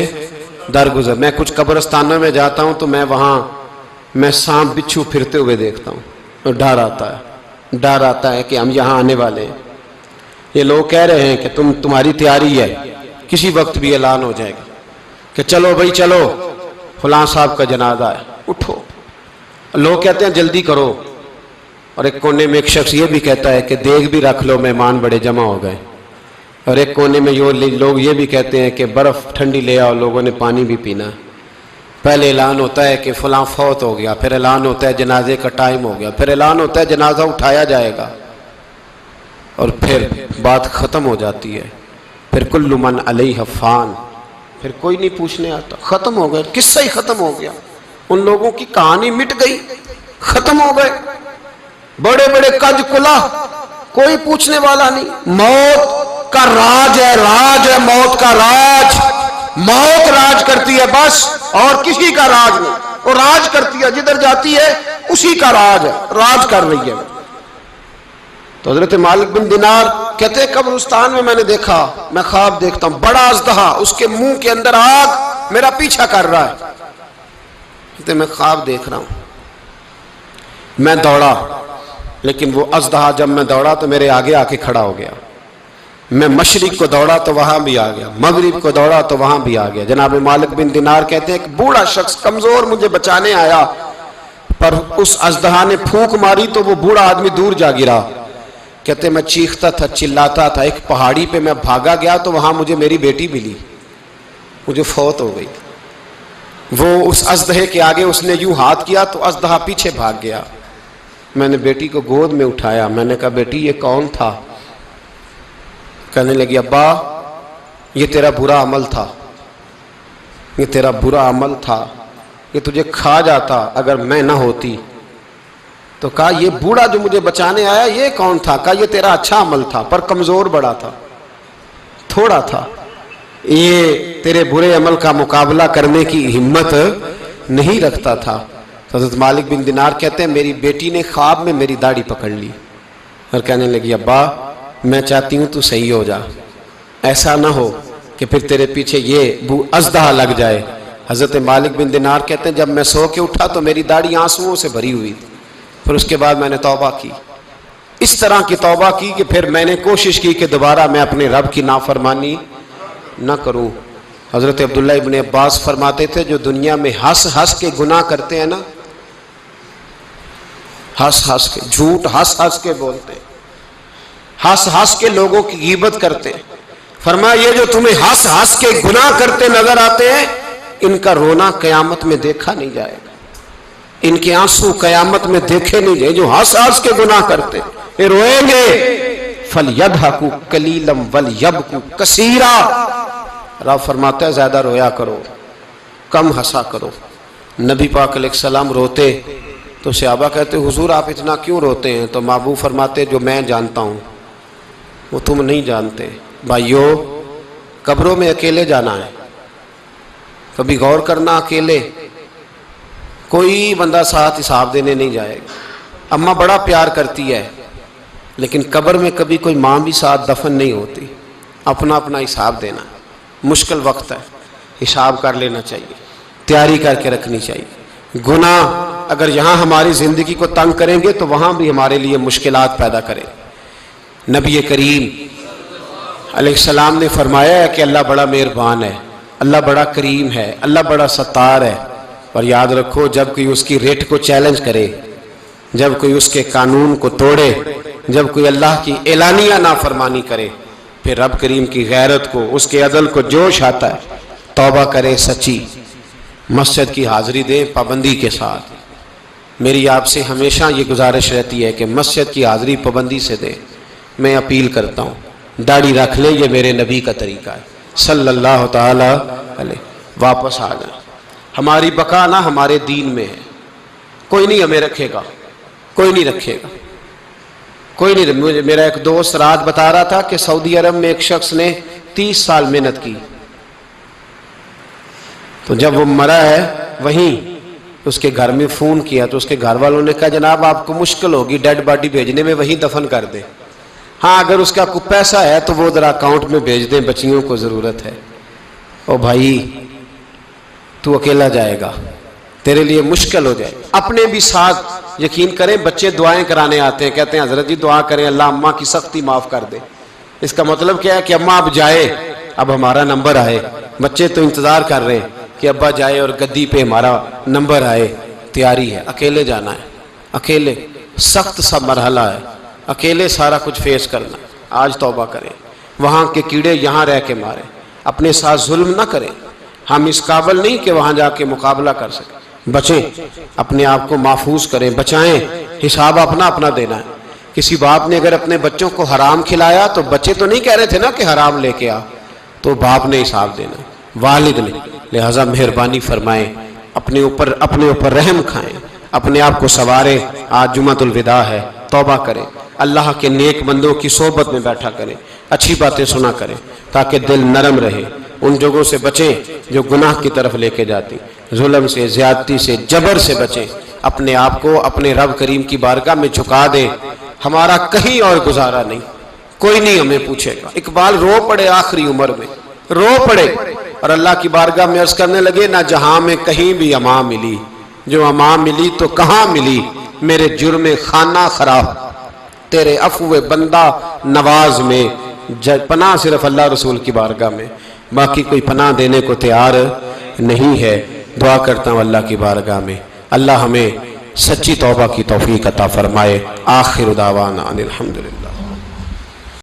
Speaker 1: درگزر۔ میں کچھ قبرستانوں میں جاتا ہوں تو میں سانپ بچھو پھرتے ہوئے دیکھتا ہوں، اور ڈر آتا ہے کہ ہم یہاں آنے والے ہیں۔ یہ لوگ کہہ رہے ہیں کہ تمہاری تیاری ہے، کسی وقت بھی اعلان ہو جائے گا کہ چلو بھائی چلو، فلاں صاحب کا جنازہ ہے، اٹھو۔ لوگ کہتے ہیں جلدی کرو، اور ایک کونے میں ایک شخص یہ بھی کہتا ہے کہ دیگ بھی رکھ لو، مہمان بڑے جمع ہو گئے۔ اور ایک کونے میں لوگ یہ بھی کہتے ہیں کہ برف ٹھنڈی لے آؤ، لوگوں نے پانی بھی پینا ہے۔ پہلے اعلان ہوتا ہے کہ فلاں فوت ہو گیا، پھر اعلان ہوتا ہے جنازے کا ٹائم ہو گیا، پھر اعلان ہوتا ہے جنازہ اٹھایا جائے گا، اور پھر بات ختم ہو جاتی ہے۔ پھر کل من علیہ فان، پھر کوئی نہیں پوچھنے آتا، ختم ہو گئے، قصہ ہی ختم ہو گیا، ان لوگوں کی کہانی مٹ گئی، ختم ہو گئے۔ بڑے بڑے کج کلا، کوئی پوچھنے والا نہیں۔ موت کا راج ہے، راج ہے موت کا راج، موت راج کرتی ہے بس، اور کسی کا راج نہیں۔ وہ راج کرتی ہے، جدھر جاتی ہے اسی کا راج ہے، راج کر رہی ہے۔ تو حضرت مالک بن دینار کہتے ہیں قبرستان میں میں نے دیکھا، میں خواب دیکھتا ہوں بڑا اژدہا، اس کے منہ کے اندر آگ، میرا پیچھا کر رہا ہے۔ کہتے ہیں میں خواب دیکھ رہا ہوں، میں دوڑا، لیکن وہ اژدہا جب میں دوڑا تو میرے آگے آ کے کھڑا ہو گیا۔ میں مشرق کو دوڑا تو وہاں بھی آ گیا، مغرب کو دوڑا تو وہاں بھی آ گیا۔ جناب مالک بن دینار کہتے ہیں ایک بوڑھا شخص کمزور مجھے بچانے آیا، پر اس اژدہا نے پھونک ماری تو وہ بوڑھا آدمی دور جا گرا۔ کہتے میں چیختا تھا، چلاتا تھا، ایک پہاڑی پہ میں بھاگا گیا تو وہاں مجھے میری بیٹی ملی، مجھے فوت ہو گئی۔ وہ اس اژدہے کے آگے اس نے یوں ہاتھ کیا تو اژدہا پیچھے بھاگ گیا۔ میں نے بیٹی کو گود میں اٹھایا، میں نے کہا بیٹی یہ کون تھا؟ کہنے لگی ابا یہ تیرا برا عمل تھا، یہ تیرا برا عمل تھا، یہ تجھے کھا جاتا اگر میں نہ ہوتی۔ تو کہا یہ بوڑھا جو مجھے بچانے آیا یہ کون تھا؟ کہا یہ تیرا اچھا عمل تھا، پر کمزور بڑا تھا، تھوڑا تھا، یہ تیرے برے عمل کا مقابلہ کرنے کی ہمت نہیں رکھتا تھا۔ حضرت مالک بن دینار کہتے ہیں میری بیٹی نے خواب میں میری داڑھی پکڑ لی اور کہنے لگی ابا میں چاہتی ہوں تو صحیح ہو جا، ایسا نہ ہو کہ پھر تیرے پیچھے یہ اژدہا لگ جائے۔ حضرت مالک بن دینار کہتے ہیں جب میں سو کے اٹھا تو میری داڑھی آنسوؤں سے بھری ہوئی تھی، پھر اس کے بعد میں نے توبہ کی، اس طرح کی توبہ کی کہ پھر میں نے کوشش کی کہ دوبارہ میں اپنے رب کی نافرمانی نہ کروں۔ حضرت عبداللہ ابن عباس فرماتے تھے جو دنیا میں ہنس ہنس کے گناہ کرتے ہیں نا، ہنس ہنس کے جھوٹ ہنس ہنس کے بولتے، ہنس ہنس کے لوگوں کی غیبت کرتے، فرمایا یہ جو تمہیں ہنس ہنس کے گناہ کرتے نظر آتے ہیں ان کا رونا قیامت میں دیکھا نہیں جائے گا، ان کے آنسو قیامت میں دیکھے نہیں جائے۔ جو ہنس ہنس کے گناہ کرتے یہ روئیں گے، فَلْيَضْحَكُوا قَلِيلًا وَلْيَبْكُوا كَثِيرًا، رب فرماتا ہے زیادہ رویا کرو، کم ہنسا کرو۔ نبی پاک علیہ السلام روتے تو صحابہ کہتے حضور آپ اتنا کیوں روتے ہیں؟ تو محبوب فرماتے جو میں جانتا ہوں وہ تم نہیں جانتے۔ بھائیو قبروں میں اکیلے جانا ہے، کبھی غور کرنا، اکیلے کوئی بندہ ساتھ حساب دینے نہیں جائے گا۔ اماں بڑا پیار کرتی ہے لیکن قبر میں کبھی کوئی ماں بھی ساتھ دفن نہیں ہوتی، اپنا اپنا حساب دینا، مشکل وقت ہے، حساب کر لینا چاہیے، تیاری کر کے رکھنی چاہیے۔ گناہ اگر یہاں ہماری زندگی کو تنگ کریں گے تو وہاں بھی ہمارے لیے مشکلات پیدا کریں۔ نبی کریم علیہ السلام نے فرمایا ہے کہ اللہ بڑا مہربان ہے، اللہ بڑا کریم ہے، اللہ بڑا ستار ہے، اور یاد رکھو جب کوئی اس کی ریٹ کو چیلنج کرے، جب کوئی اس کے قانون کو توڑے، جب کوئی اللہ کی اعلانیہ نافرمانی کرے، پھر رب کریم کی غیرت کو، اس کے عدل کو جوش آتا ہے، توبہ کرے سچی، مسجد کی حاضری دیں پابندی کے ساتھ۔ میری آپ سے ہمیشہ یہ گزارش رہتی ہے کہ مسجد کی حاضری پابندی سے دیں۔ میں اپیل کرتا ہوں داڑھی رکھ لیں، یہ میرے نبی کا طریقہ ہے صلی اللہ تعالی علیہ۔ واپس آ جائیں، ہماری بقا نہ ہمارے دین میں ہے، کوئی نہیں ہمیں رکھے گا، کوئی نہیں رکھے گا، کوئی نہیں۔ میرا ایک دوست رات بتا رہا تھا کہ سعودی عرب میں ایک شخص نے 30 سال محنت کی، تو جب وہ مرا ہے وہیں اس کے گھر میں فون کیا تو اس کے گھر والوں نے کہا جناب آپ کو مشکل ہوگی ڈیڈ باڈی بھیجنے میں، وہیں دفن کر دیں، ہاں اگر اس کا کوئی پیسہ ہے تو وہ ذرا اکاؤنٹ میں بھیج دیں، بچیوں کو ضرورت ہے۔ او بھائی تو اکیلا جائے گا، تیرے لیے مشکل ہو جائے۔ اپنے بھی ساتھ یقین کریں، بچے دعائیں کرانے آتے ہیں، کہتے ہیں حضرت جی دعا کریں اللہ اماں کی سختی معاف کر دے۔ اس کا مطلب کیا ہے کہ اماں اب جائے، اب ہمارا نمبر آئے۔ بچے تو انتظار کر رہے ہیں کہ ابا جائے اور گدی پہ ہمارا نمبر آئے، تیاری ہے۔ اکیلے جانا ہے، اکیلے، سخت سا مرحلہ ہے، اکیلے سارا کچھ فیس کرنا۔ آج توبہ کریں، وہاں کے کیڑے یہاں رہ کے ماریں، اپنے ساتھ ظلم نہ کریں۔ ہم اس قابل نہیں کہ وہاں جا کے مقابلہ کر سکیں، بچیں، اپنے آپ کو محفوظ کریں، بچائیں، حساب اپنا اپنا دینا ہے۔ کسی باپ نے اگر اپنے بچوں کو حرام کھلایا تو بچے تو نہیں کہہ رہے تھے نا کہ حرام لے کے آ، تو باپ نے حساب دینا، والد نے۔ لہٰذا مہربانی فرمائیں، اپنے اوپر رحم کھائیں، اپنے آپ کو سنواریں۔ آج جمعۃ الوداع ہے، توبہ کریں، اللہ کے نیک بندوں کی صحبت میں بیٹھا کریں، اچھی باتیں سنا کریں تاکہ دل نرم رہے۔ ان جگہوں سے بچیں جو گناہ کی طرف لے کے جاتی، ظلم سے، زیادتی سے، جبر سے بچیں۔ اپنے آپ کو اپنے رب کریم کی بارگاہ میں جھکا دیں۔ ہمارا کہیں اور گزارا نہیں، کوئی نہیں ہمیں پوچھے گا۔ اقبال رو پڑے آخری عمر میں، رو پڑے اور اللہ کی بارگاہ میں عرض کرنے لگے نہ جہاں میں کہیں بھی امان ملی، جو امان ملی تو کہاں ملی، میرے جرم خانہ خراب، تیرے عفو بندہ نواز میں۔ پناہ صرف اللہ رسول کی بارگاہ میں، باقی کوئی پناہ دینے کو تیار نہیں ہے۔ دعا کرتا ہوں اللہ کی بارگاہ میں اللہ ہمیں سچی توبہ کی توفیق عطا فرمائے۔ آخر دعوانا ان الحمدللہ۔